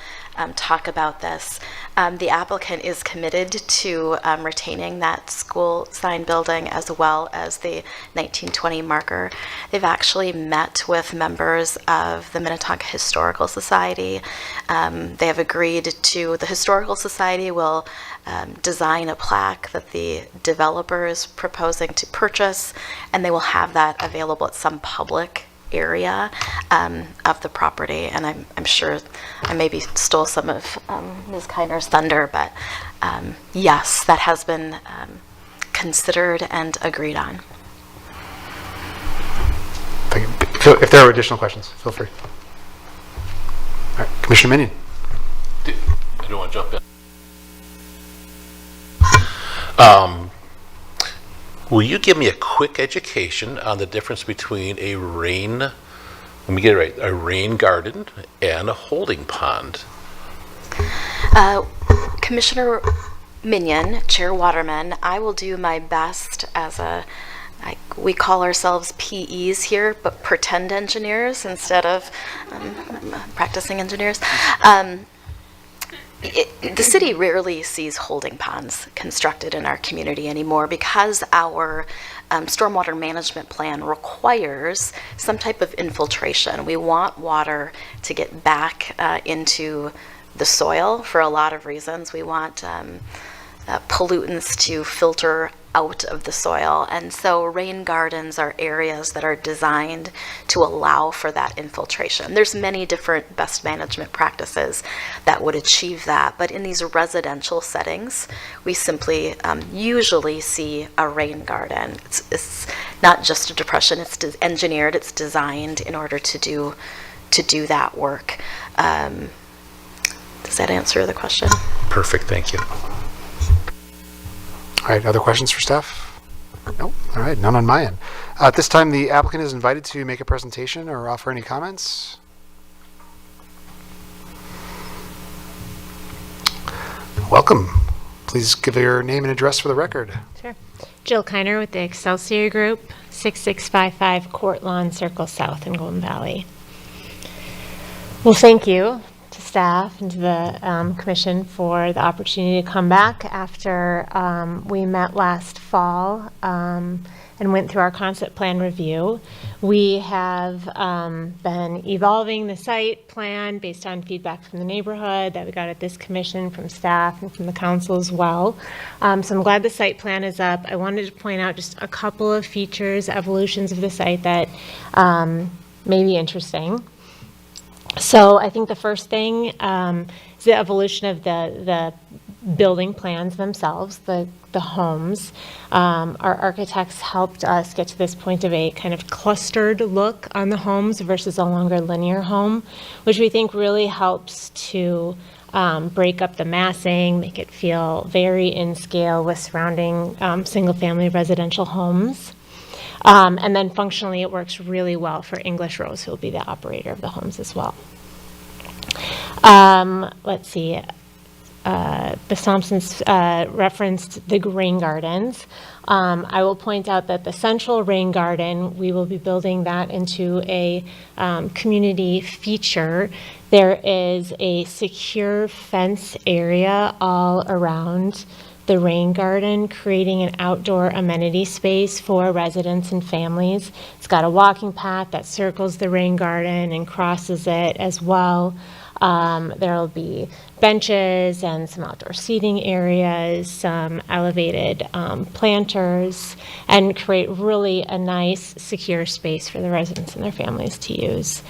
S4: talk about this. The applicant is committed to retaining that school sign building as well as the 1920 marker. They've actually met with members of the Minnetonka Historical Society. They have agreed to, the Historical Society will design a plaque that the developer is proposing to purchase, and they will have that available at some public area of the property. And I'm sure I maybe stole some of Ms. Kiner's thunder, but yes, that has been considered and agreed on.
S1: If there are additional questions, feel free. All right, Commissioner Minion.
S3: I don't want to jump in. Will you give me a quick education on the difference between a rain, let me get it right, a rain garden and a holding pond?
S4: Commissioner Minion, Chair Waterman, I will do my best as we call ourselves PEs here, but pretend engineers instead of practicing engineers. The city rarely sees holding ponds constructed in our community anymore because our stormwater management plan requires some type of infiltration. We want water to get back into the soil for a lot of reasons. We want pollutants to filter out of the soil, and so rain gardens are areas that are designed to allow for that infiltration. There's many different best management practices that would achieve that, but in these residential settings, we simply usually see a rain garden. It's not just a depression, it's engineered, it's designed in order to do that work. Does that answer the question?
S3: Perfect, thank you.
S1: All right, other questions for staff? No? All right, none on my end. At this time, the applicant is invited to make a presentation or offer any comments. Welcome. Please give your name and address for the record.
S14: Sure. Jill Kiner with the Excelsior Group, 6655 Court Lawn Circle South in Golden Valley. Well, thank you to staff and to the commission for the opportunity to come back after we met last fall and went through our concept plan review. We have been evolving the site plan based on feedback from the neighborhood that we got at this commission, from staff and from the council as well. So I'm glad the site plan is up. I wanted to point out just a couple of features, evolutions of the site that may be interesting. So I think the first thing is the evolution of the building plans themselves, the homes. Our architects helped us get to this point of a kind of clustered look on the homes versus a longer linear home, which we think really helps to break up the massing, make it feel very in scale with surrounding single-family residential homes. And then functionally, it works really well for English Rose, who will be the operator of the homes as well. Let's see. Ms. Thompson's referenced the rain gardens. I will point out that the central rain garden, we will be building that into a community feature. There is a secure fence area all around the rain garden, creating an outdoor amenity space for residents and families. It's got a walking path that circles the rain garden and crosses it as well. There will be benches and some outdoor seating areas, some elevated planters, and create really a nice, secure space for the residents and their families to use.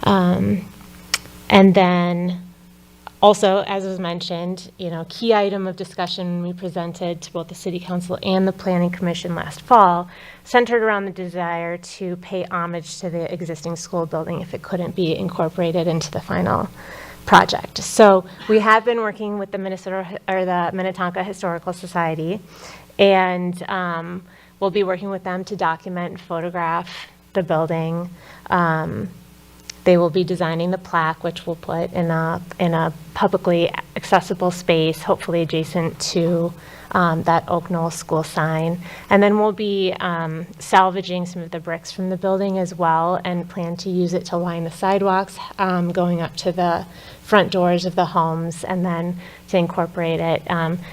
S14: And then also, as was mentioned, key item of discussion we presented to both the City Council and the Planning Commission last fall centered around the desire to pay homage to the existing school building if it couldn't be incorporated into the final project. So we have been working with the Minnetonka Historical Society, and we'll be working with them to document and photograph the building. They will be designing the plaque, which we'll put in a publicly accessible space, hopefully adjacent to that Oak Knoll school sign. And then we'll be salvaging some of the bricks from the building as well, and plan to use it to line the sidewalks going up to the front doors of the homes, and then to incorporate it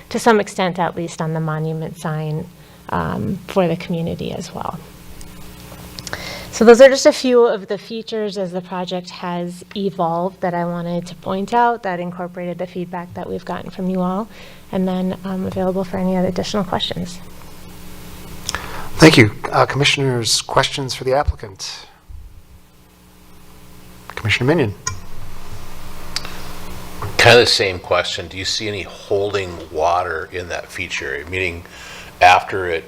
S14: to some extent, at least on the monument sign for the community as well. So those are just a few of the features as the project has evolved that I wanted to point out that incorporated the feedback that we've gotten from you all, and then I'm available for any other additional questions.
S1: Thank you. Commissioners, questions for the applicant? Commissioner Minion.
S3: Kind of the same question. Do you see any holding water in that feature? Meaning, after it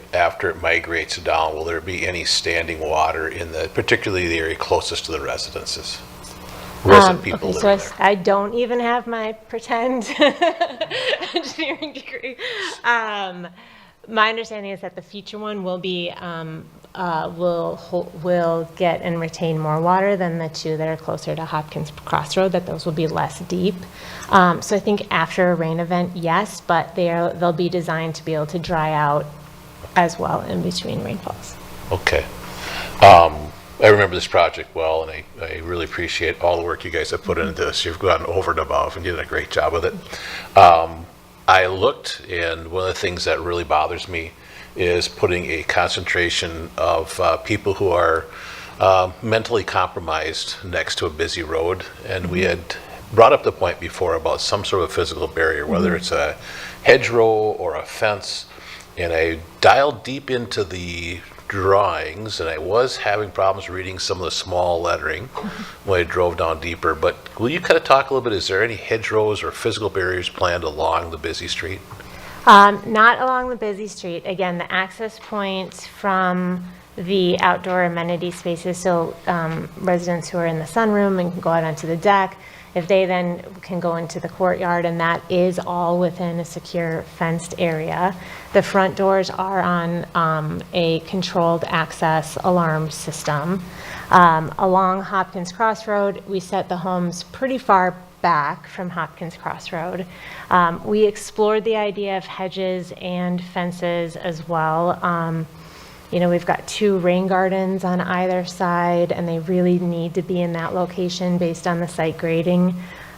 S3: migrates down, will there be any standing water in particularly the area closest to the residences? Resident people
S14: Okay,
S3: living
S14: so
S3: there.
S14: I don't even have my pretend engineering degree. My understanding is that the future one will be will get and retain more water than the two that are closer to Hopkins Crossroad, that those will be less deep. So I think after a rain event, yes, but they'll be designed to be able to dry out as well in between rainfalls.
S3: Okay. I remember this project well, and I really appreciate all the work you guys have put into this. You've gone over and above and you did a great job with it. I looked, and one of the things that really bothers me is putting a concentration of people who are mentally compromised next to a busy road. And we had brought up the point before about some sort of physical barrier, whether it's a hedgerow or a fence. And I dialed deep into the drawings, and I was having problems reading some of the small lettering when I drove down deeper. But will you kind of talk a little bit, is there any hedgerows or physical barriers planned along the busy street?
S14: Not along the busy street. Again, the access points from the outdoor amenity spaces, so residents who are in the sunroom and can go out onto the deck, if they then can go into the courtyard, and that is all within a secure fenced area. The front doors are on a controlled access alarm system. Along Hopkins Crossroad, we set the homes pretty far back from Hopkins Crossroad. We explored the idea of hedges and fences as well. We've got 2 rain gardens on either side, and they really need to be in that location based on the site grading.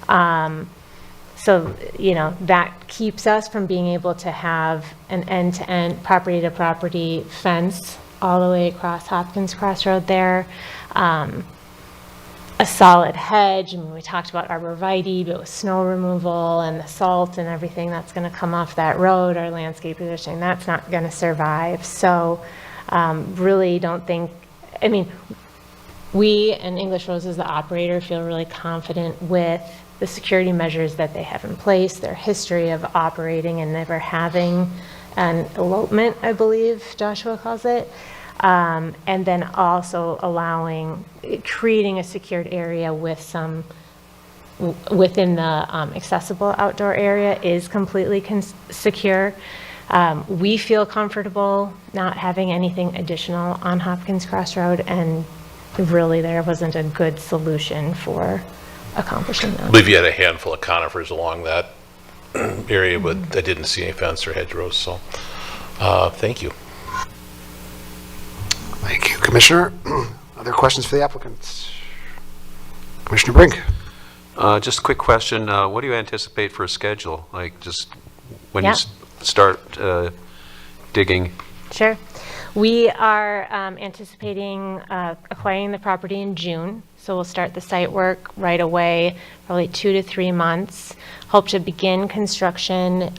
S14: So, that keeps us from being able to have an end-to-end, property-to-property fence all the way across Hopkins Crossroad there. A solid hedge. We talked about arborvitae, but with snow removal and the salt and everything that's going to come off that road, our landscapers are saying that's not going to survive. So really don't think, We and English Rose as the operator feel really confident with the security measures that they have in place, their history of operating and never having an elopement, I believe Joshua calls it. And then also creating a secured area with some, within the accessible outdoor area is completely secure. We feel comfortable not having anything additional on Hopkins Cross Road, and really there wasn't a good solution for accomplishing
S3: I
S14: that.
S3: believe you had a handful of conifers along that area, but I didn't see any fence or hedgerows, so thank you.
S1: Thank you, Commissioner. Other questions for the applicant? Commissioner Brink?
S8: Just a quick question. What do you anticipate for a schedule? Like just when
S14: Yeah.
S8: you start digging?
S14: Sure. We are anticipating acquiring the property in June, so we'll start the site work right away, probably 2 to 3 months. Hope to begin construction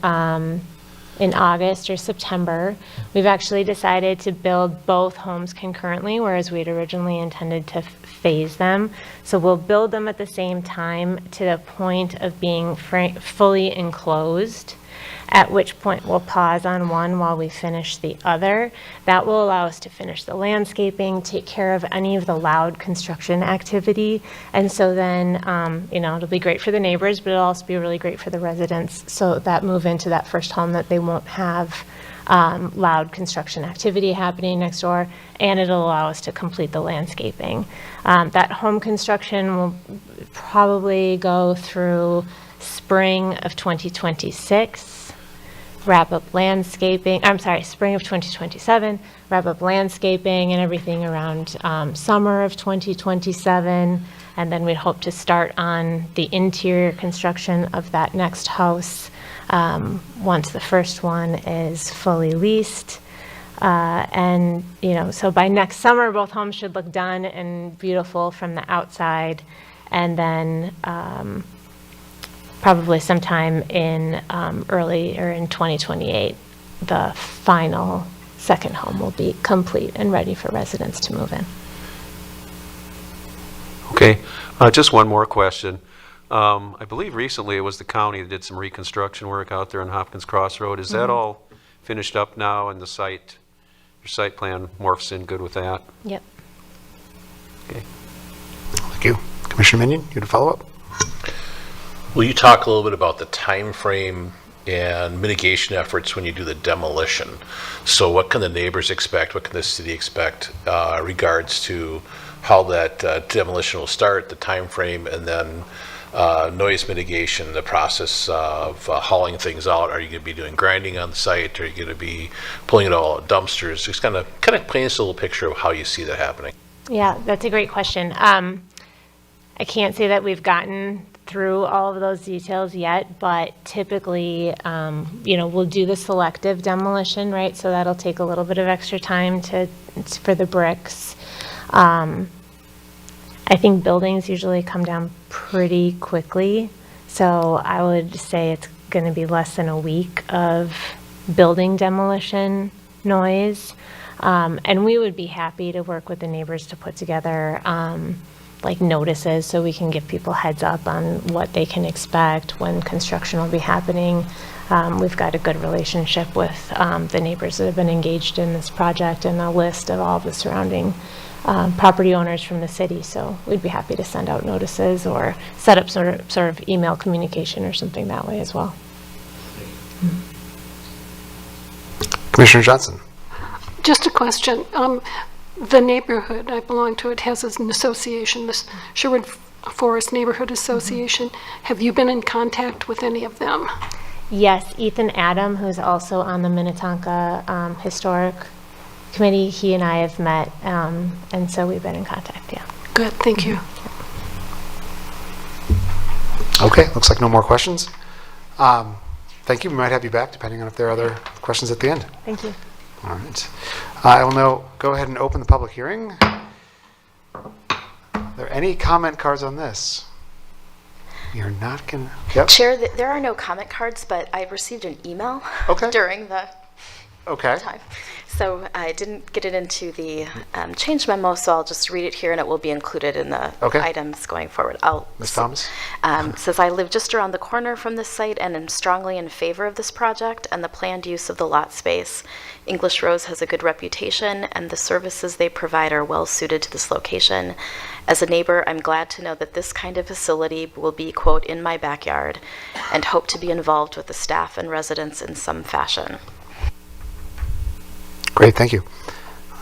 S14: in August or September. We've actually decided to build both homes concurrently, whereas we had originally intended to phase them. So we'll build them at the same time to the point of being fully enclosed, at which point we'll pause on one while we finish the other. That will allow us to finish the landscaping, take care of any of the loud construction activity. And so then, it'll be great for the neighbors, but it'll also be really great for the residents, so that move into that first home that they won't have loud construction activity happening next door, and it'll allow us to complete the landscaping. That home construction will probably go through spring of 2026. Wrap up landscaping, spring of 2027, wrap up landscaping and everything around summer of 2027. And then we hope to start on the interior construction of that next house once the first one is fully leased. So by next summer, both homes should look done and beautiful from the outside. And then probably sometime in early or in 2028, the final second home will be complete and ready for residents to move in.
S8: Okay, just one more question. I believe recently it was the county that did some reconstruction work out there on Hopkins Cross Road. Is that all finished up now, and your site plan morphs in good with that?
S14: Yep.
S8: Okay.
S1: Thank you. Commissioner Minion, you had a follow-up?
S3: Will you talk a little bit about the time frame and mitigation efforts when you do the demolition? So what can the neighbors expect? What can the city expect regards to how that demolition will start, the time frame, and then noise mitigation, the process of hauling things out? Are you going to be doing grinding on the site? Are you going to be pulling it all out dumpsters? Just kind of paint us a little picture of how you see that happening.
S14: Yeah, that's a great question. I can't say that we've gotten through all of those details yet, but typically, we'll do the selective demolition, right? So that'll take a little bit of extra time for the bricks. I think buildings usually come down pretty quickly, so I would say it's going to be less than a week of building demolition noise. And we would be happy to work with the neighbors to put together notices so we can give people heads up on what they can expect, when construction will be happening. We've got a good relationship with the neighbors that have been engaged in this project and a list of all the surrounding property owners from the city. So we'd be happy to send out notices or set up sort of email communication or something that way as well.
S1: Commissioner Johnson?
S5: Just a question. The neighborhood I belong to, it has an association, the Sherwood Forest Neighborhood Association. Have you been in contact with any of them?
S14: Yes, Ethan Adam, who's also on the Minnetonka Historic Committee, he and I have met, and so we've been in contact, yeah.
S5: Good, thank you.
S1: Okay, looks like no more questions. Thank you. We might have you back depending on if there are other questions at the end.
S14: Thank you.
S1: All right. I will now go ahead and open the public hearing. Are there any comment cards on this? You're not going to... Yep.
S4: Chair, there are no comment cards, but I received an email
S1: Okay.
S4: during the
S1: Okay.
S4: time. So I didn't get it into the change memo, so I'll just read it here, and it will be included in the
S1: Okay.
S4: items going forward.
S1: Ms. Thomas?
S4: Says, I live just around the corner from this site and am strongly in favor of this project and the planned use of the lot space. English Rose has a good reputation, and the services they provide are well suited to this location. As a neighbor, I'm glad to know that this kind of facility will be, quote, in my backyard, and hope to be involved with the staff and residents in some fashion.
S1: Great, thank you.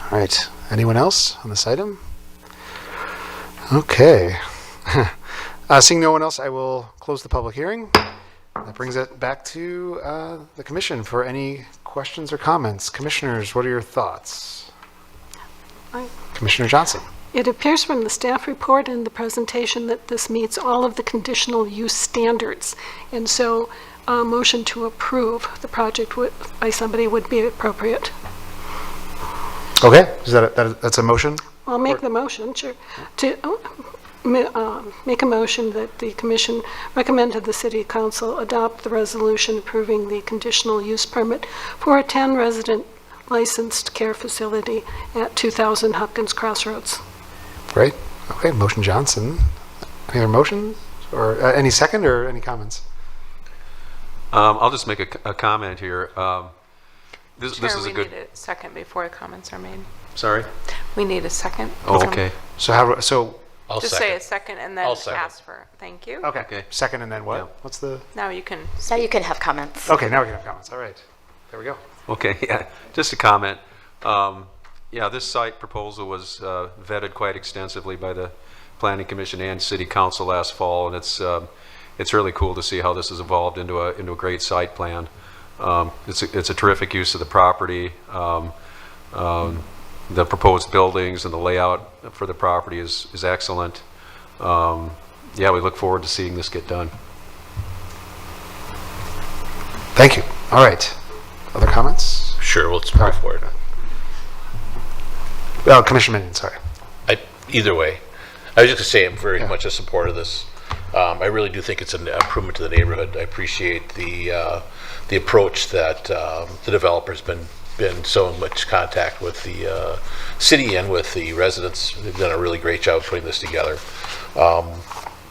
S1: All right, anyone else on this item? Okay. Seeing no one else, I will close the public hearing. That brings it back to the commission for any questions or comments. Commissioners, what are your thoughts? Commissioner Johnson.
S5: It appears from the staff report and the presentation that this meets all of the conditional use standards. And so a motion to approve the project by somebody would be appropriate.
S1: Okay, is that's a motion?
S5: I'll make the motion, sure. To make a motion that the commission recommend to the city council adopt the resolution approving the conditional use permit for a 10-resident licensed care facility at 2000 Hopkins Crossroads.
S1: Great. Okay, motion Johnson. Any other motion? Or any second or any comments?
S8: I'll just make a comment here. This
S2: Chair,
S8: is a
S2: we
S8: good.
S2: need a second before comments are made.
S8: Sorry.
S2: We need a second.
S8: Oh, okay.
S1: So
S3: I'll
S2: Just
S3: second.
S2: say a second and then
S3: I'll second.
S2: ask for, thank you.
S1: okay.
S8: Okay.
S1: Second and then what?
S8: Yeah.
S1: What's the?
S2: Now you can
S4: Now you can have comments.
S1: Okay, now we can have comments. All right. There we go.
S8: Okay, yeah, just a comment. Yeah, this site proposal was vetted quite extensively by the Planning Commission and City Council last fall, and it's really cool to see how this has evolved into a great site plan. It's a terrific use of the property. The proposed buildings and the layout for the property is excellent. Yeah, we look forward to seeing this get done.
S1: Thank you. All right. Other comments?
S3: Sure, let's move forward.
S1: Commissioner Minion, sorry.
S3: Either way, I was just going to say I'm very much a supporter of this. I really do think it's an improvement to the neighborhood. I appreciate the approach that the developer's been so much contact with the city and with the residents. They've done a really great job putting this together.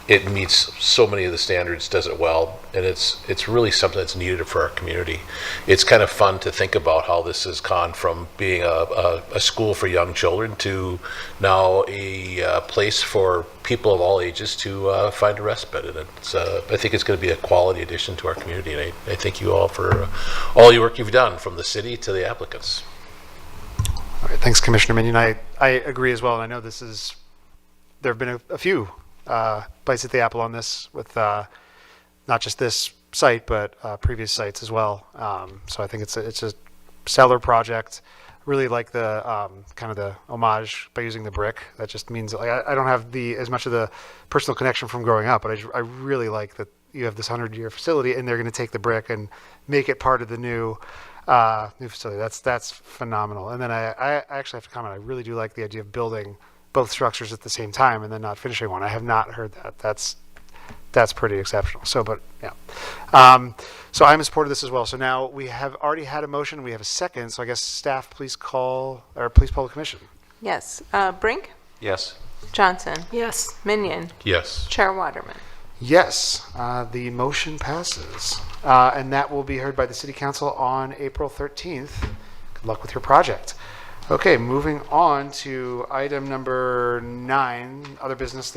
S3: It meets so many of the standards, does it well, and it's really something that's needed for our community. It's kind of fun to think about how this has gone from being a school for young children to now a place for people of all ages to find a respite. And I think it's going to be a quality addition to our community, and I thank you all for all the work you've done, from the city to the applicants.
S1: All right, thanks, Commissioner Minion. I agree as well, and I know there have been a few bites at the apple on this with not just this site, but previous sites as well. So I think it's a stellar project. Really like the kind of the homage by using the brick. That just means like I don't have as much of the personal connection from growing up, but I really like that you have this 100-year facility, and they're going to take the brick and make it part of the new facility. That's phenomenal. And then I actually have to comment. I really do like the idea of building both structures at the same time and then not finishing one. I have not heard that. That's pretty exceptional. So, but yeah. So I'm in support of this as well. So now we have already had a motion. We have a second. So I guess staff, please poll the commission.
S2: Yes. Brink?
S8: Yes.
S2: Johnson?
S5: Yes.
S2: Minion?
S3: Yes.
S2: Chair Waterman?
S1: Yes, the motion passes. And that will be heard by the City Council on April 13th. Good luck with your project. Okay, moving on to item number 9, other business.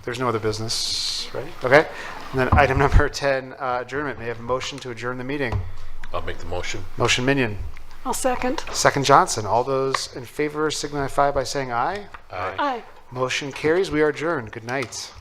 S1: There's no other business, right? Okay. And then item number 10, adjournment. May I have a motion to adjourn the meeting?
S3: I'll make the motion.
S1: Motion Minion.
S5: I'll second.
S1: Second Johnson. All those in favor signify by saying aye.
S3: Aye.
S5: Aye.
S1: Motion carries. We are adjourned. Good night.